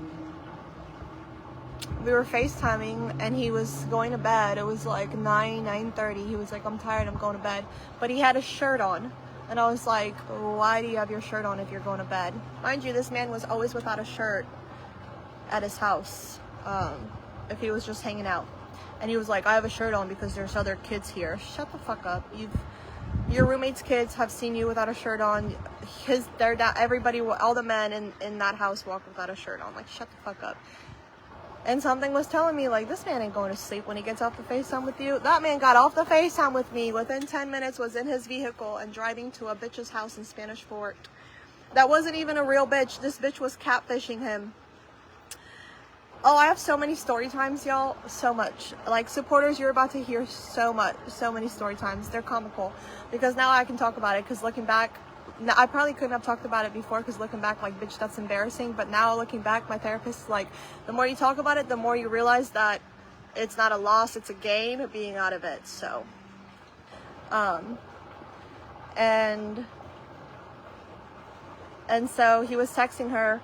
we were FaceTiming and he was going to bed. It was like 9:30. He was like, I'm tired, I'm going to bed. But he had a shirt on. And I was like, why do you have your shirt on if you're going to bed? Mind you, this man was always without a shirt at his house, if he was just hanging out. And he was like, I have a shirt on because there's other kids here. Shut the fuck up. Your roommate's kids have seen you without a shirt on. Everybody, all the men in that house walk without a shirt on. Like, shut the fuck up. And something was telling me, like, this man ain't going to sleep when he gets off the FaceTime with you. That man got off the FaceTime with me. Within 10 minutes, was in his vehicle and driving to a bitch's house in Spanish Fort. That wasn't even a real bitch. This bitch was catfishing him. Oh, I have so many story times, y'all. So much. Like, supporters, you're about to hear so many story times. They're comical. Because now I can talk about it. Because looking back, I probably couldn't have talked about it before, because looking back, like, bitch, that's embarrassing. But now looking back, my therapist is like, the more you talk about it, the more you realize that it's not a loss, it's a gain being out of it. So, and so he was texting her,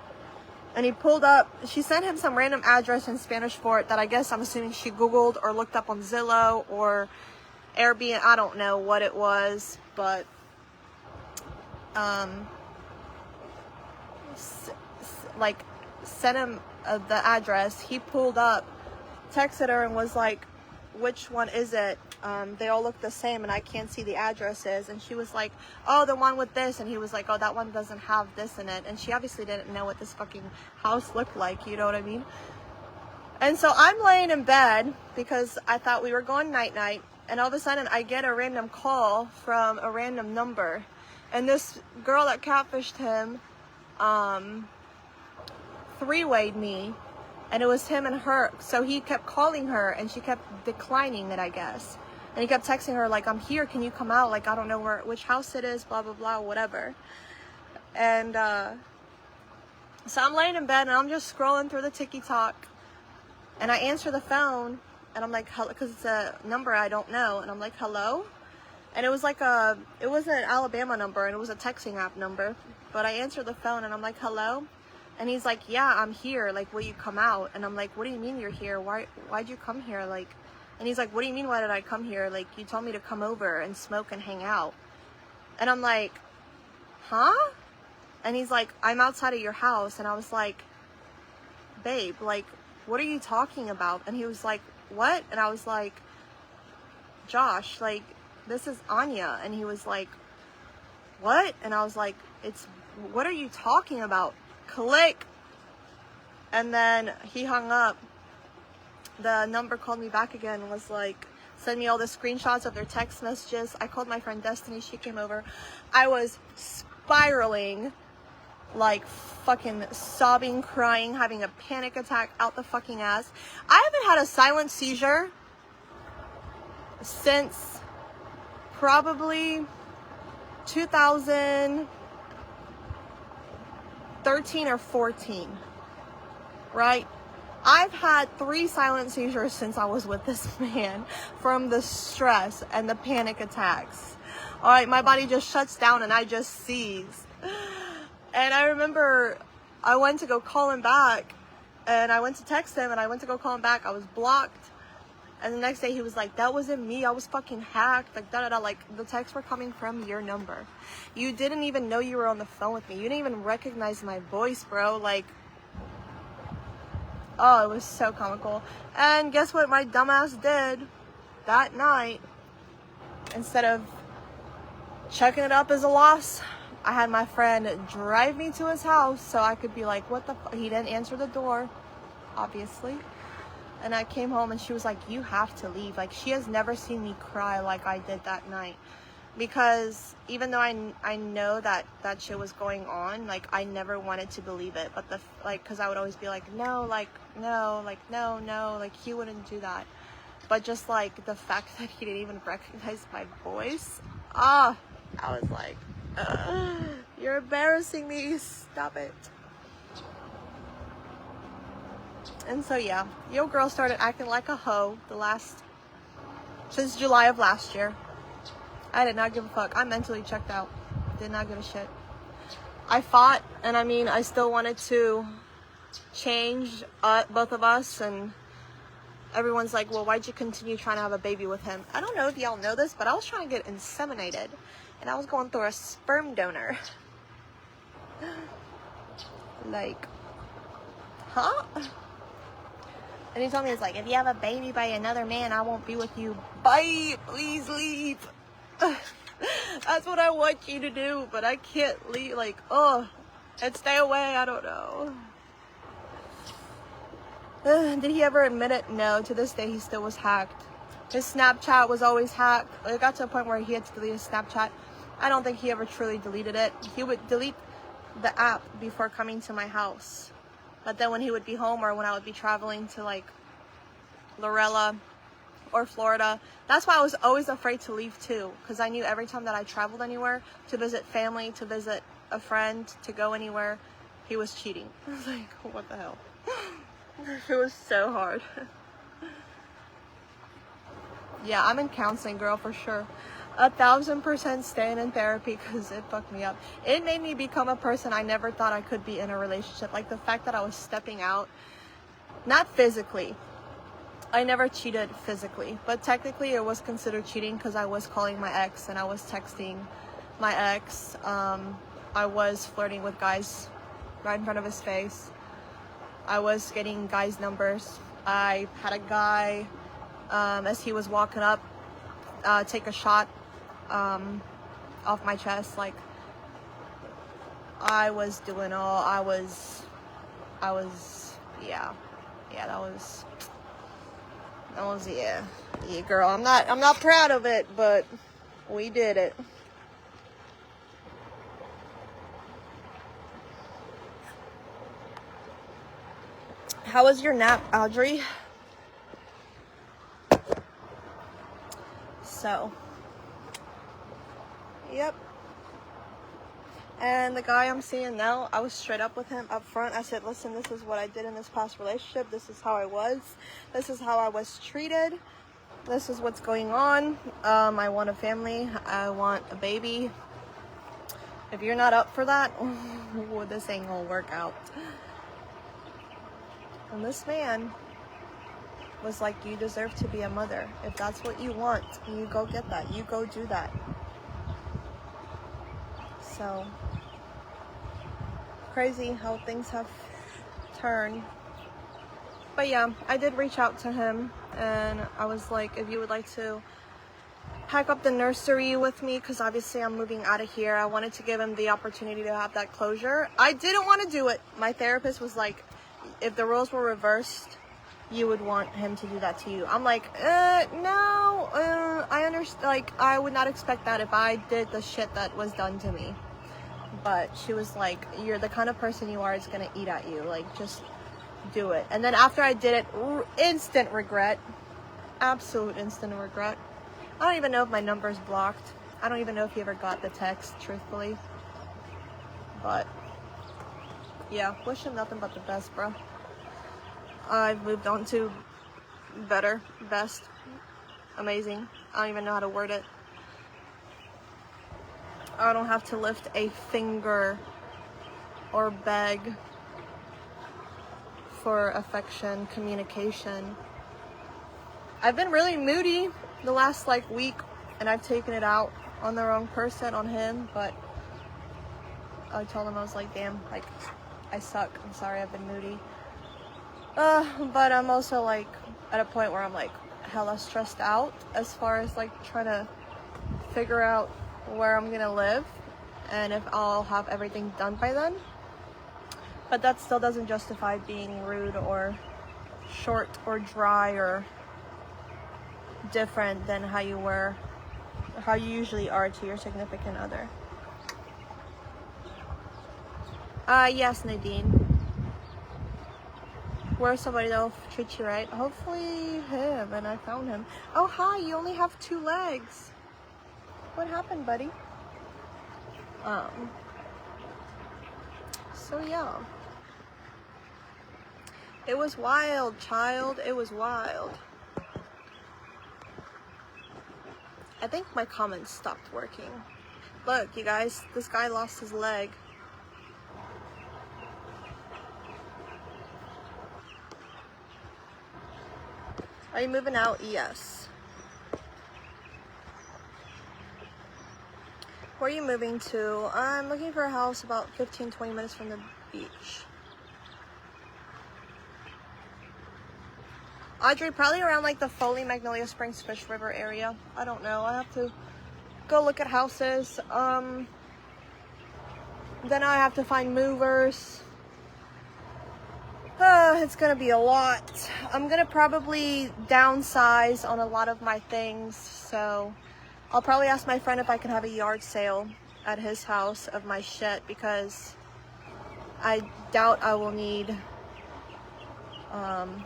and he pulled up. She sent him some random address in Spanish Fort that I guess, I'm assuming, she Googled or looked up on Zillow or Airbnb. I don't know what it was, but like, sent him the address. He pulled up, texted her, and was like, which one is it? They all look the same and I can't see the addresses. And she was like, oh, the one with this. And he was like, oh, that one doesn't have this in it. And she obviously didn't know what this fucking house looked like, you know what I mean? And so I'm laying in bed because I thought we were going night-night, and all of a sudden I get a random call from a random number. And this girl that catfished him three-wayed me, and it was him and her. So he kept calling her and she kept declining it, I guess. And he kept texting her like, I'm here, can you come out? Like, I don't know which house it is, blah, blah, blah, whatever. And so I'm laying in bed and I'm just scrolling through the TikTok, and I answer the phone and I'm like, hello, because it's a number I don't know. And I'm like, hello? And it was like it was an Alabama number, and it was a texting app number. But I answered the phone and I'm like, hello? And he's like, yeah, I'm here. Like, will you come out? And I'm like, what do you mean you're here? Why'd you come here? Like, And he's like, what do you mean, why did I come here? Like, you told me to come over and smoke and hang out. And I'm like, huh? And he's like, I'm outside of your house. And I was like, babe, like, what are you talking about? And he was like, what? And I was like, Josh, like, this is Anya. And he was like, what? And I was like, what are you talking about? Click. And then he hung up. The number called me back again and was like, send me all the screenshots of their text messages. I called my friend Destiny. She came over. I was spiraling, like fucking sobbing, crying, having a panic attack out the fucking ass. I haven't had a silent seizure since probably 2013 or 14, right? I've had 3 silent seizures since I was with this man from the stress and the panic attacks. All right, my body just shuts down and I just seize. And I remember I went to go call him back and I went to text him and I went to go call him back. I was blocked. And the next day he was like, that wasn't me. I was fucking hacked. Like, da-da-da. Like, the texts were coming from your number. You didn't even know you were on the phone with me. You didn't even recognize my voice, bro. Like, oh, it was so comical. And guess what my dumbass did that night? Instead of checking it up as a loss, I had my friend drive me to his house so I could be like, what the fuck? He didn't answer the door, obviously. And I came home and she was like, you have to leave. Like, she has never seen me cry like I did that night. Because even though I know that that shit was going on, like, I never wanted to believe it. But because I would always be like, no, like, no, like, no, like, he wouldn't do that. But just like the fact that he didn't even recognize my voice, I was like, you're embarrassing me, stop it. And so yeah, your girl started acting like a hoe since July of last year. I did not give a fuck. I mentally checked out. Did not give a shit. I fought, and I mean, I still wanted to change both of us, and everyone's like, well, why'd you continue trying to have a baby with him? I don't know if y'all know this, but I was trying to get inseminated, and I was going through a sperm donor. Like, huh? And he told me, it's like, if you have a baby by another man, I won't be with you. Bye, please leave. That's what I want you to do, but I can't leave. Like, and stay away. I don't know. Did he ever admit it? No. To this day, he still was hacked. His Snapchat was always hacked. It got to a point where he had to delete his Snapchat. I don't think he ever truly deleted it. He would delete the app before coming to my house. But then when he would be home or when I would be traveling to like Lorella or Florida, that's why I was always afraid to leave too, because I knew every time that I traveled anywhere to visit family, to visit a friend, to go anywhere, he was cheating. I was like, what the hell? It was so hard. Yeah, I'm in counseling, girl, for sure. 1,000% staying in therapy because it fucked me up. It made me become a person I never thought I could be in a relationship. Like the fact that I was stepping out, not physically. I never cheated physically, but technically it was considered cheating because I was calling my ex and I was texting my ex. I was flirting with guys right in front of his face. I was getting guys' numbers. I had a guy, as he was walking up, take a shot off my chest. Like, I was doing all, yeah, yeah, girl, I'm not proud of it, but we did it. How was your nap, Audrey? So, yep. And the guy I'm seeing now, I was straight up with him up front. I said, listen, this is what I did in this past relationship. This is how I was. This is how I was treated. This is what's going on. I want a family. I want a baby. If you're not up for that, this ain't gonna work out. And this man was like, you deserve to be a mother. If that's what you want, you go get that. You go do that. So, crazy how things have turned. But yeah, I did reach out to him, and I was like, if you would like to pack up the nursery with me, because obviously I'm moving out of here. I wanted to give him the opportunity to have that closure. I didn't want to do it. My therapist was like, if the roles were reversed, you would want him to do that to you. I'm like, no, I understand. Like, I would not expect that if I did the shit that was done to me. But she was like, you're the kind of person you are, it's gonna eat at you. Like, just do it. And then after I did it, instant regret. Absolute instant regret. I don't even know if my number's blocked. I don't even know if he ever got the text, truthfully. But, yeah, wish him nothing but the best, bro. I've moved on to better, best, amazing. I don't even know how to word it. I don't have to lift a finger or beg for affection, communication. I've been really moody the last like week, and I've taken it out on the wrong person, on him, but I told him, I was like, damn, like, I suck. I'm sorry I've been moody. But I'm also like at a point where I'm like hella stressed out as far as like trying to figure out where I'm gonna live and if I'll have everything done by then. But that still doesn't justify being rude or short or dry or different than how you usually are to your significant other. Yes, Nadine. Where somebody that'll treat you right. Hopefully him, and I found him. Oh, hi, you only have 2 legs. What happened, buddy? So yeah. It was wild, child. It was wild. I think my comments stopped working. Look, you guys, this guy lost his leg. Are you moving out? Yes. Where are you moving to? I'm looking for a house about 15-20 minutes from the beach. Audrey, probably around like the Foley, Magnolia Springs, Fish River area. I don't know. I have to go look at houses. Then I have to find movers. It's gonna be a lot. I'm gonna probably downsize on a lot of my things, so I'll probably ask my friend if I can have a yard sale at his house of my shit, because I doubt I will need, I'm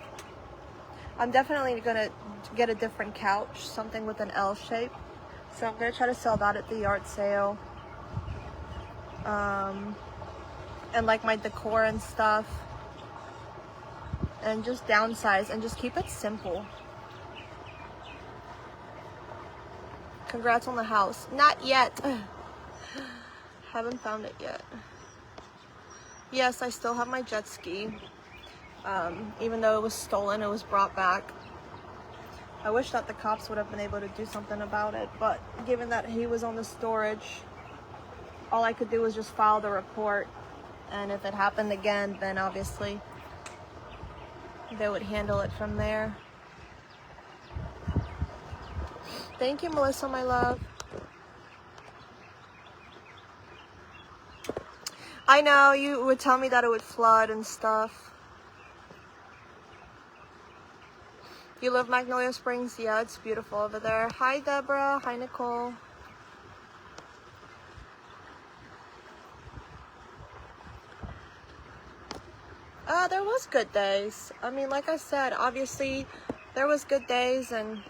definitely gonna get a different couch, something with an L shape, so I'm gonna try to sell that at the yard sale, and like my decor and stuff. And just downsize and just keep it simple. Congrats on the house. Not yet. Haven't found it yet. Yes, I still have my jet ski. Even though it was stolen, it was brought back. I wish that the cops would have been able to do something about it, but given that he was on the storage, all I could do was just file the report. And if it happened again, then obviously they would handle it from there. Thank you, Melissa, my love. I know, you would tell me that it would flood and stuff. You live Magnolia Springs? Yeah, it's beautiful over there. Hi, Deborah. Hi, Nicole. There was good days. I mean, like I said, obviously there was good days, and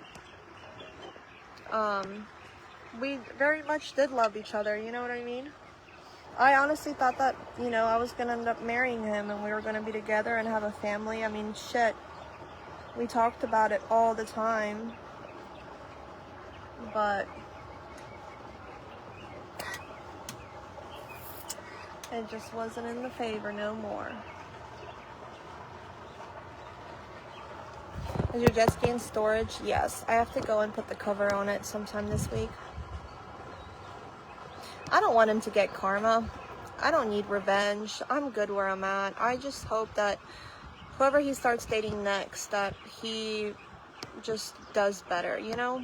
we very much did love each other, you know what I mean? I honestly thought that, you know, I was gonna end up marrying him and we were gonna be together and have a family. I mean, shit, we talked about it all the time, but it just wasn't in the favor no more. Is your jet ski in storage? Yes. I have to go and put the cover on it sometime this week. I don't want him to get karma. I don't need revenge. I'm good where I'm at. I just hope that whoever he starts dating next, that he just does better, you know?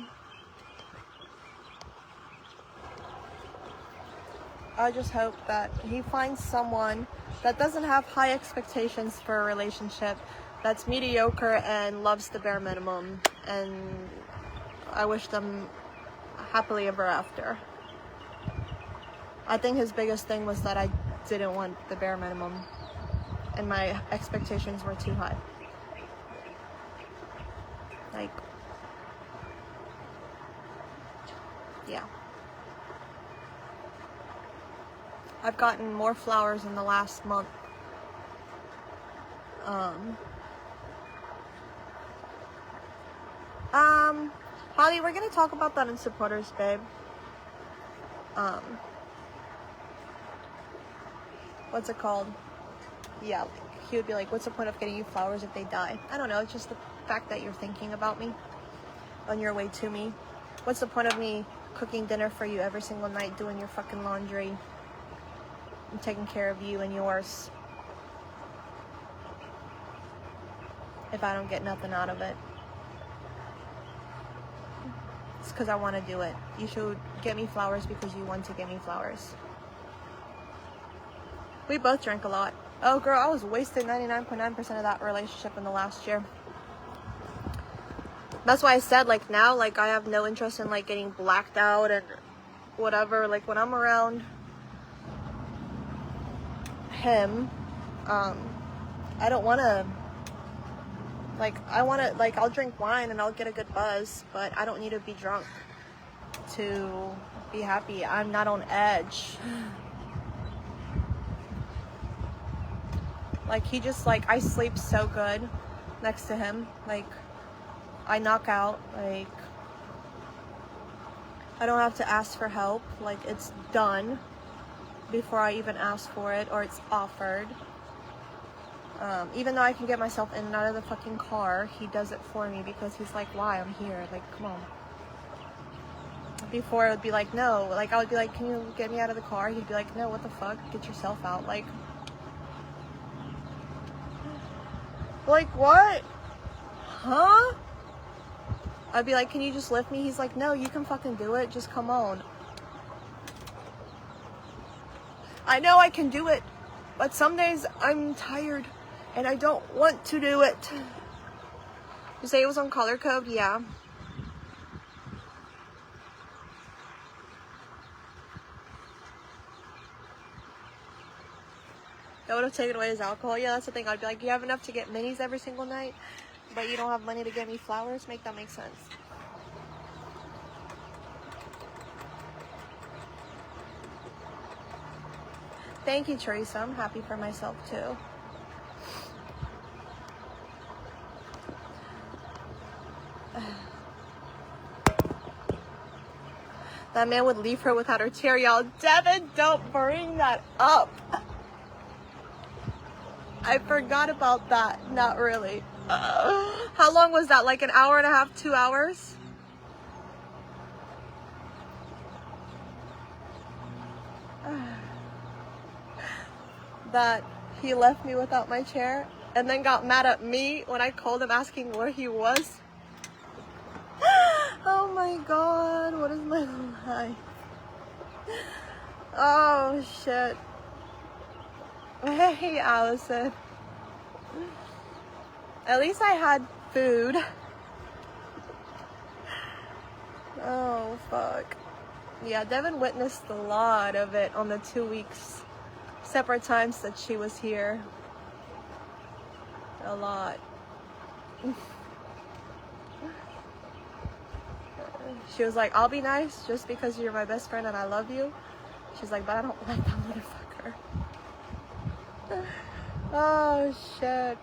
I just hope that he finds someone that doesn't have high expectations for a relationship, that's mediocre and loves the bare minimum, and I wish them happily ever after. I think his biggest thing was that I didn't want the bare minimum and my expectations were too high. Like, yeah. I've gotten more flowers in the last month. Holly, we're gonna talk about that in supporters, babe. What's it called? Yeah, he would be like, what's the point of getting you flowers if they die? I don't know, it's just the fact that you're thinking about me on your way to me. What's the point of me cooking dinner for you every single night, doing your fucking laundry, and taking care of you and yours, if I don't get nothing out of it? It's because I want to do it. You should get me flowers because you want to get me flowers. We both drank a lot. Oh girl, I was wasted 99.9% of that relationship in the last year. That's why I said, like, now, like, I have no interest in, like, getting blacked out and whatever. Like, when I'm around him, I don't want to, like, I want to, like, I'll drink wine and I'll get a good buzz, but I don't need to be drunk to be happy. I'm not on edge. Like, he just, like, I sleep so good next to him. Like, I knock out. Like, I don't have to ask for help. Like, it's done before I even ask for it, or it's offered. Even though I can get myself in and out of the fucking car, he does it for me because he's like, why? I'm here. Like, come on. Before, it would be like, no. Like, I would be like, can you get me out of the car? He'd be like, no, what the fuck? Get yourself out. Like, what? Huh? I'd be like, can you just lift me? He's like, no, you can fucking do it. Just come on. I know I can do it, but some days I'm tired and I don't want to do it. You say it was on color code? Yeah. That would have taken away his alcohol. Yeah, that's the thing. I'd be like, you have enough to get minis every single night, but you don't have money to get me flowers? Make that make sense. Thank you, Teresa. I'm happy for myself, too. That man would leave her without her chair, y'all. Devin, don't bring that up. I forgot about that. Not really. How long was that? Like an hour and a half, 2 hours? That he left me without my chair and then got mad at me when I called him asking where he was. Oh my god, what is my life? Oh shit. Hey, Allison. At least I had food. Oh, fuck. Yeah, Devin witnessed a lot of it on the 2 weeks, separate times that she was here. A lot. She was like, I'll be nice just because you're my best friend and I love you. She's like, but I don't like that motherfucker. Oh, shit.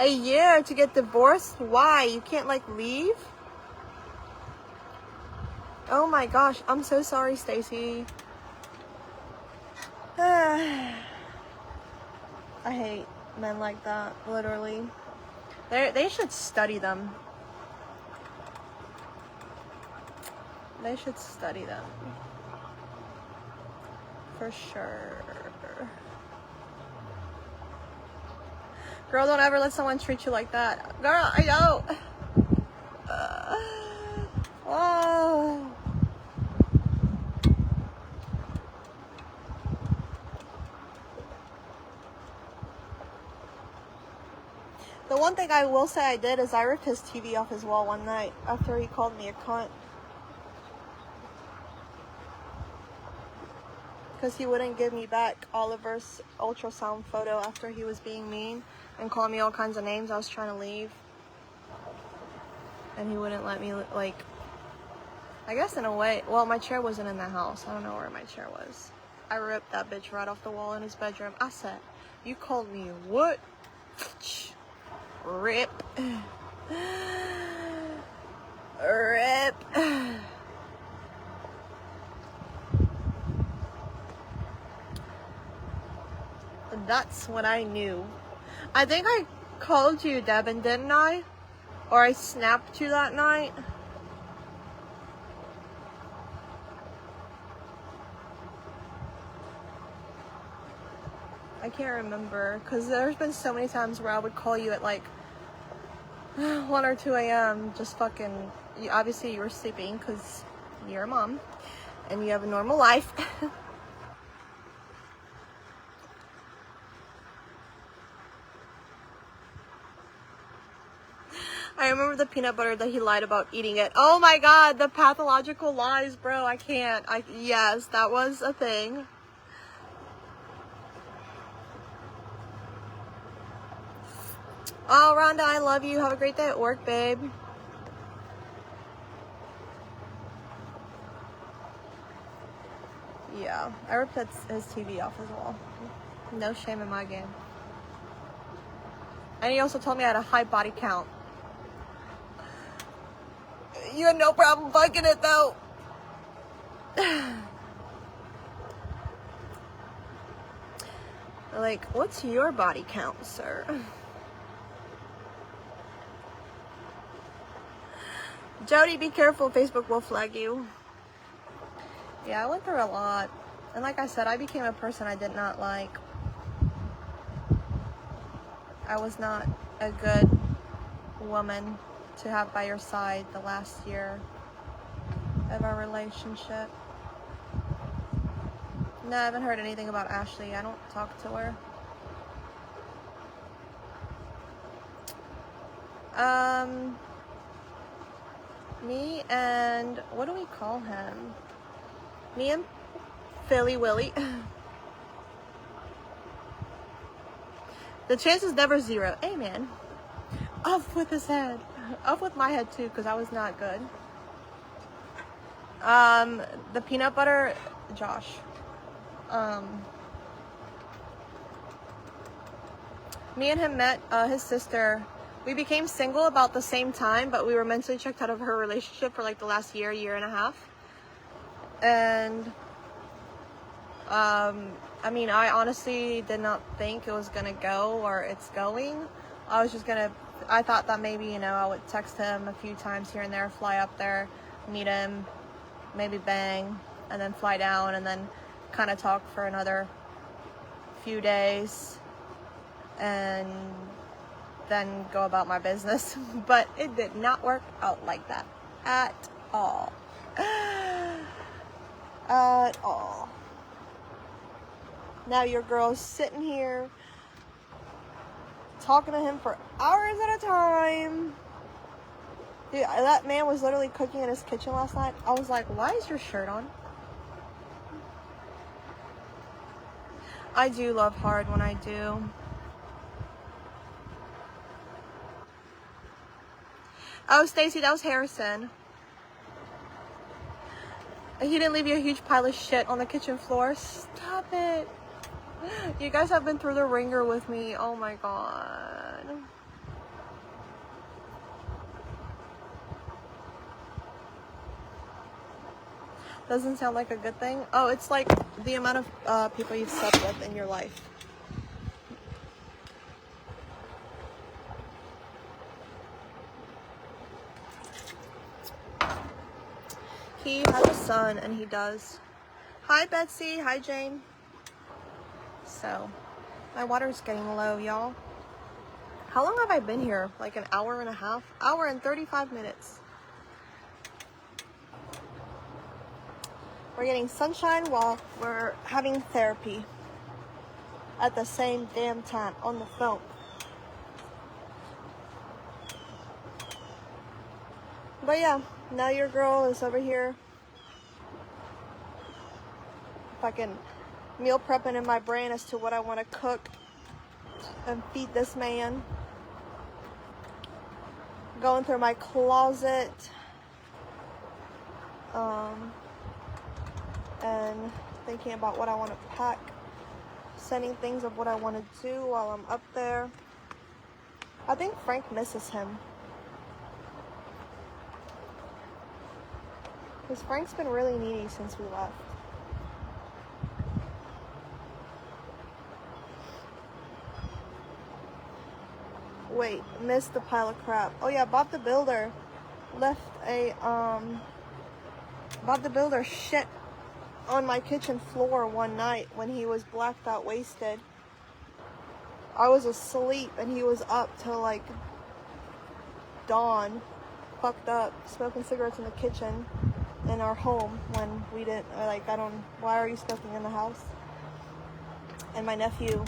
A year to get divorced? Why? You can't, like, leave? Oh my gosh, I'm so sorry, Stacy. I hate men like that, literally. They should study them. They should study them. For sure. Girl, don't ever let someone treat you like that. Girl, I know. Oh. The one thing I will say I did is I ripped his TV off his wall one night after he called me a cunt. Because he wouldn't give me back Oliver's ultrasound photo after he was being mean and called me all kinds of names. I was trying to leave. And he wouldn't let me, like, I guess in a way, well, my chair wasn't in the house. I don't know where my chair was. I ripped that bitch right off the wall in his bedroom. I said, you called me what? Rip. Rip. That's when I knew. I think I called you, Devin, didn't I? Or I snapped you that night. I can't remember, because there's been so many times where I would call you at like 1 or 2 a.m. just fucking, obviously you were sleeping because you're a mom and you have a normal life. I remember the peanut butter that he lied about eating it. Oh my god, the pathological lies, bro. I can't. Yes, that was a thing. Oh, Rhonda, I love you. Have a great day at work, babe. Yeah, I ripped his TV off as well. No shame in my game. And he also told me I had a high body count. You had no problem fucking it, though. Like, what's your body count, sir? Jody, be careful. Facebook will flag you. Yeah, I went through a lot. And like I said, I became a person I did not like. I was not a good woman to have by your side the last year of our relationship. No, I haven't heard anything about Ashley. I don't talk to her. Me and, what do we call him? Me and Philly Willy. The chance is never zero. Amen. Off with his head. Off with my head too, because I was not good. The peanut butter, Josh. Me and him met his sister. We became single about the same time, but we were mentally checked out of her relationship for like the last year and a half. And I mean, I honestly did not think it was gonna go or it's going. I thought that maybe, you know, I would text him a few times here and there, fly up there, meet him, maybe bang, and then fly down and then kind of talk for another few days and then go about my business. But it did not work out like that at all. At all. Now your girl's sitting here talking to him for hours at a time. Dude, that man was literally cooking in his kitchen last night. I was like, why is your shirt on? I do love hard when I do. Oh, Stacy, that was Harrison. He didn't leave you a huge pile of shit on the kitchen floor. Stop it. You guys have been through the ringer with me. Oh my god. Doesn't sound like a good thing. Oh, it's like the amount of people you've slept with in your life. He has a son, and he does. Hi, Betsy. Hi, Jane. So, my water's getting low, y'all. How long have I been here? Like an hour and a half? Hour and 35 minutes. We're getting sunshine while we're having therapy at the same damn time on the phone. But yeah, now your girl is over here fucking meal prepping in my brain as to what I want to cook and feed this man. Going through my closet and thinking about what I want to pack, sending things of what I want to do while I'm up there. I think Frank misses him, because Frank's been really needy since we left. Wait, missed the pile of crap. Oh yeah, Bob the Builder left a Bob the Builder shit on my kitchen floor one night when he was blacked out wasted. I was asleep and he was up till like dawn, fucked up, smoking cigarettes in the kitchen in our home when we didn't, like, why are you smoking in the house? And my nephew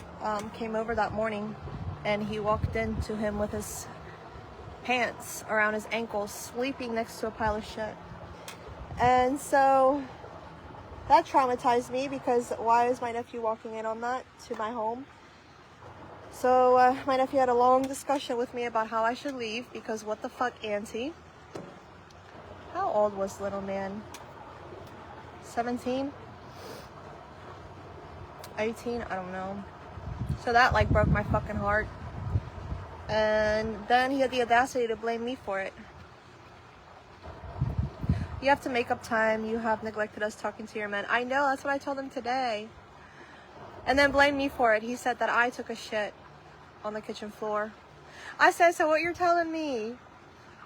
came over that morning and he walked into him with his pants around his ankles, sleeping next to a pile of shit. And so that traumatized me, because why is my nephew walking in on that to my home? So my nephew had a long discussion with me about how I should leave, because what the fuck, auntie? How old was little man? 17? 18? I don't know. So that like broke my fucking heart. And then he had the audacity to blame me for it. You have to make up time. You have neglected us talking to your men. I know, that's what I told him today. And then blamed me for it. He said that I took a shit on the kitchen floor. I said, so what you're telling me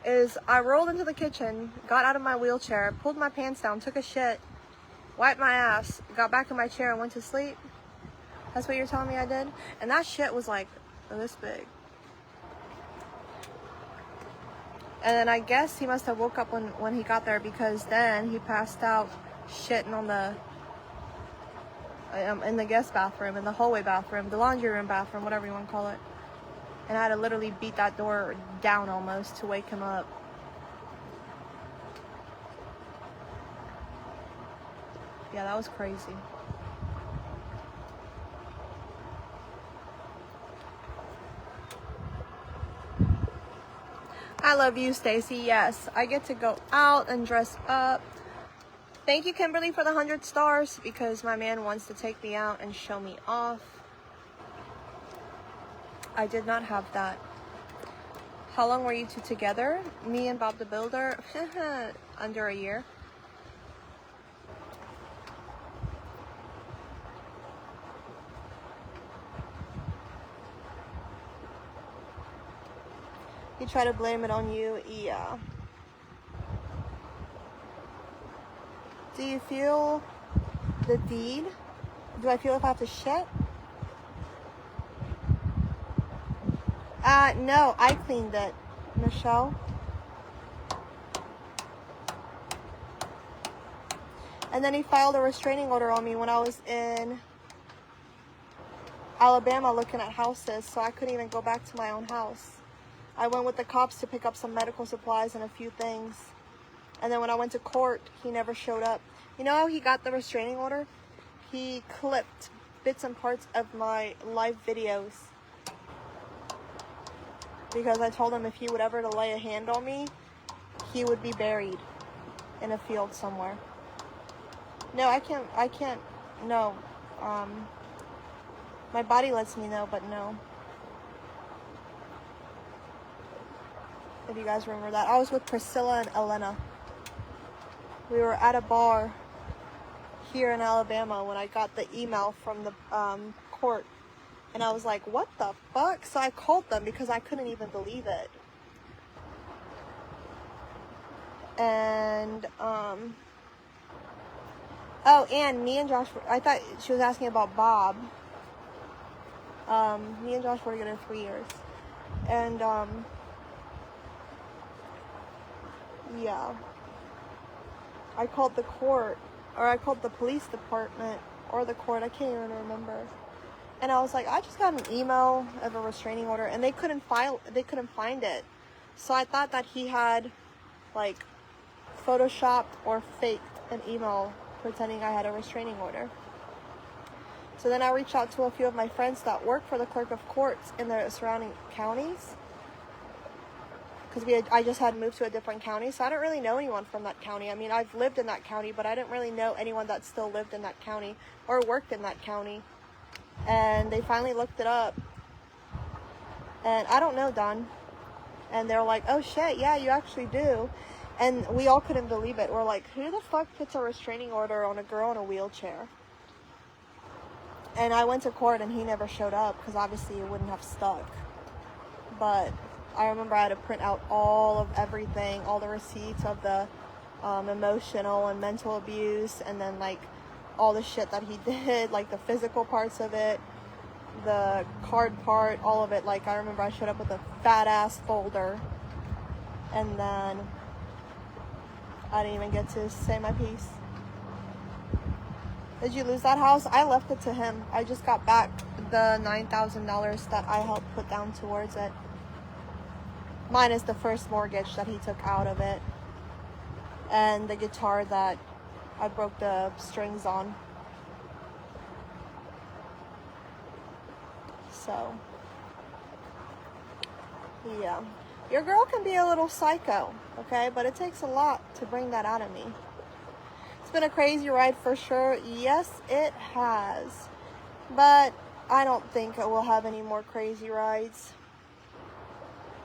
is I rolled into the kitchen, got out of my wheelchair, pulled my pants down, took a shit, wiped my ass, got back in my chair and went to sleep? That's what you're telling me I did? And that shit was like this big. And then I guess he must have woke up when he got there, because then he passed out shitting on the in the guest bathroom, in the hallway bathroom, the laundry room bathroom, whatever you want to call it. And I had to literally beat that door down almost to wake him up. Yeah, that was crazy. I love you, Stacy. Yes, I get to go out and dress up. Thank you, Kimberly, for the 100 stars, because my man wants to take me out and show me off. I did not have that. How long were you two together? Me and Bob the Builder? Under a year. You try to blame it on you? Yeah. Do you feel the deed? Do I feel if I have to shit? No, I cleaned it, Michelle. And then he filed a restraining order on me when I was in Alabama looking at houses, so I couldn't even go back to my own house. I went with the cops to pick up some medical supplies and a few things. And then when I went to court, he never showed up. You know how he got the restraining order? He clipped bits and parts of my live videos, because I told him if he would ever to lay a hand on me, he would be buried in a field somewhere. No, I can't, no. My body lets me know, but no. If you guys remember that. I was with Priscilla and Elena. We were at a bar here in Alabama when I got the email from the court. And I was like, what the fuck? So I called them because I couldn't even believe it. And Oh, and me and Josh, I thought she was asking about Bob. Me and Josh were together 3 years. And, yeah. I called the court, or I called the police department, or the court, I can't even remember. And I was like, I just got an email of a restraining order, and they couldn't find it. So I thought that he had, like, photoshopped or faked an email pretending I had a restraining order. So then I reached out to a few of my friends that work for the clerk of courts in the surrounding counties, because I just had moved to a different county, so I don't really know anyone from that county. I mean, I've lived in that county, but I didn't really know anyone that still lived in that county or worked in that county. And they finally looked it up, and I don't know, Don. And they're like, oh shit, yeah, you actually do. And we all couldn't believe it. We're like, who the fuck puts a restraining order on a girl in a wheelchair? And I went to court, and he never showed up, because obviously it wouldn't have stuck. But I remember I had to print out all of everything, all the receipts of the emotional and mental abuse, and then like all the shit that he did, like the physical parts of it, the card part, all of it. Like I remember I showed up with a fat ass folder, and then I didn't even get to say my piece. Did you lose that house? I left it to him. I just got back the $9,000 that I helped put down towards it. Minus the first mortgage that he took out of it. And the guitar that I broke the strings on. So, yeah. Your girl can be a little psycho, okay? But it takes a lot to bring that out of me. It's been a crazy ride for sure. Yes, it has. But I don't think it will have any more crazy rides.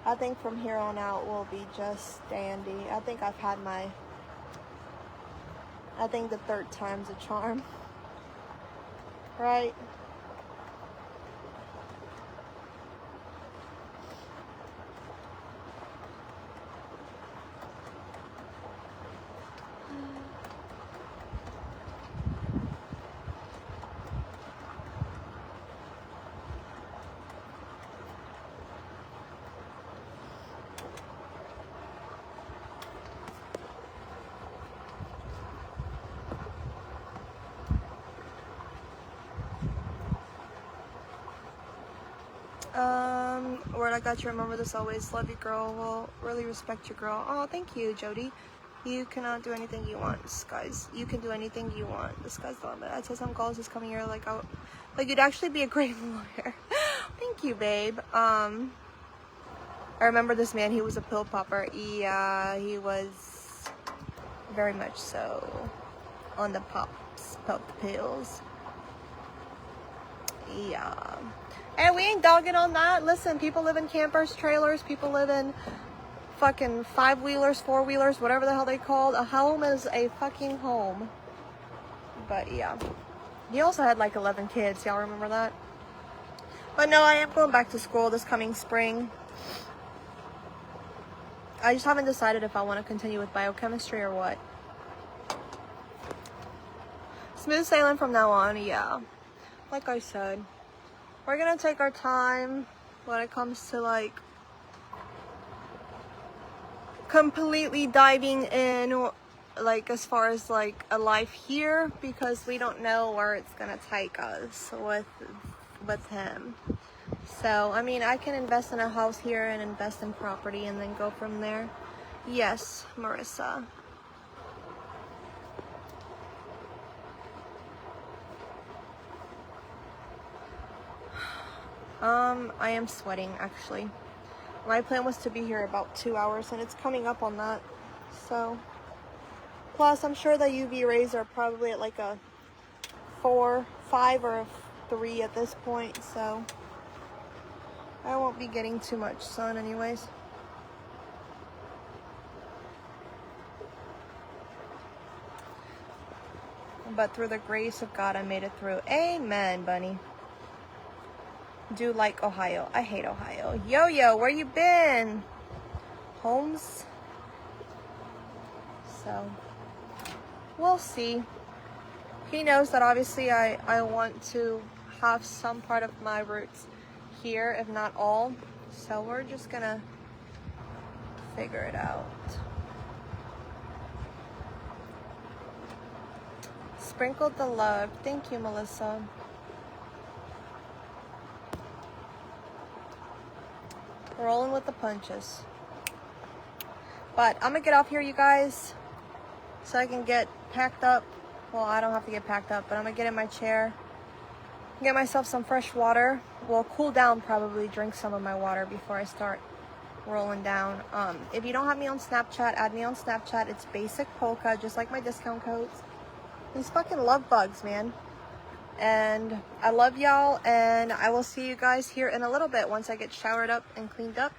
I think from here on out will be just dandy. I think I've had I think the third time's a charm. Right? Word, I got you. Remember this always. Love you, girl. Will really respect your girl. Oh, thank you, Jody. You cannot do anything you want, guys. You can do anything you want. The sky's the limit. I said some calls this coming year, like you'd actually be a great lawyer. Thank you, babe. I remember this man. He was a pill popper. Yeah, he was very much so on the pop pills. Yeah. And we ain't dogging on that. Listen, people live in campers, trailers. People live in fucking 5-wheelers, 4-wheelers, whatever the hell they called. A home is a fucking home. But yeah. He also had like 11 kids. Y'all remember that? But no, I am going back to school this coming spring. I just haven't decided if I want to continue with biochemistry or what. Smooth sailing from now on, yeah. Like I said. We're gonna take our time when it comes to like completely diving in, like as far as like a life here, because we don't know where it's gonna take us with him. So I mean, I can invest in a house here and invest in property and then go from there. Yes, Marissa. I am sweating actually. My plan was to be here about 2 hours and it's coming up on that. So, plus I'm sure the UV rays are probably at like a 4, 5, or a 3 at this point. So, I won't be getting too much sun anyways. But through the grace of God, I made it through. Amen, bunny. Do like Ohio. I hate Ohio. Yo, where you been? Holmes? So, we'll see. He knows that obviously I want to have some part of my roots here, if not all. So we're just gonna figure it out. Sprinkled the love. Thank you, Melissa. Rolling with the punches. But I'm gonna get off here, you guys, so I can get packed up. Well, I don't have to get packed up, but I'm gonna get in my chair, get myself some fresh water. Well, cool down, probably drink some of my water before I start rolling down. If you don't have me on Snapchat, add me on Snapchat. It's Basic Polka, just like my discount codes. These fucking love bugs, man. And I love y'all, and I will see you guys here in a little bit once I get showered up and cleaned up.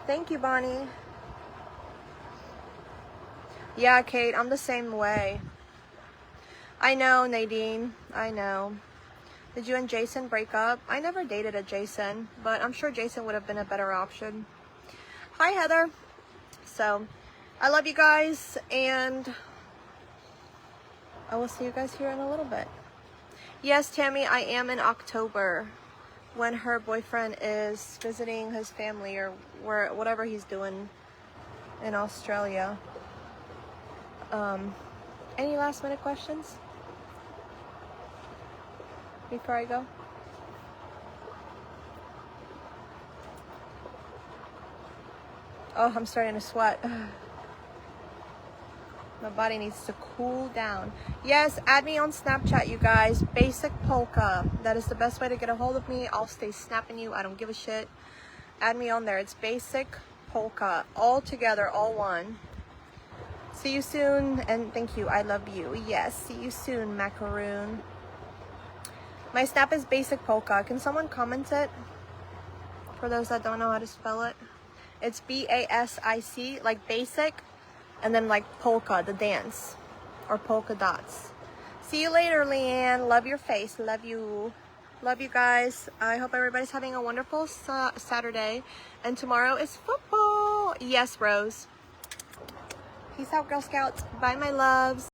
Thank you, Bonnie. Yeah, Kate, I'm the same way. I know, Nadine. I know. Did you and Jason break up? I never dated a Jason, but I'm sure Jason would have been a better option. Hi, Heather. So, I love you guys, and I will see you guys here in a little bit. Yes, Tammy, I am in October when her boyfriend is visiting his family or whatever he's doing in Australia. Any last minute questions before I go? Oh, I'm starting to sweat. My body needs to cool down. Yes, add me on Snapchat, you guys. Basic Polka. That is the best way to get a hold of me. I'll stay snapping you. I don't give a shit. Add me on there. It's Basic Polka. All together, all one. See you soon, and thank you. I love you. Yes, see you soon, macaroon. My Snap is Basic Polka. Can someone comment it? For those that don't know how to spell it. It's B-A-S-I-C, like basic, and then like polka, the dance, or polka dots. See you later, Leanne. Love your face. Love you. Love you guys. I hope everybody's having a wonderful Saturday. And tomorrow is football. Yes, Rose. Peace out, Girl Scouts. Bye, my loves.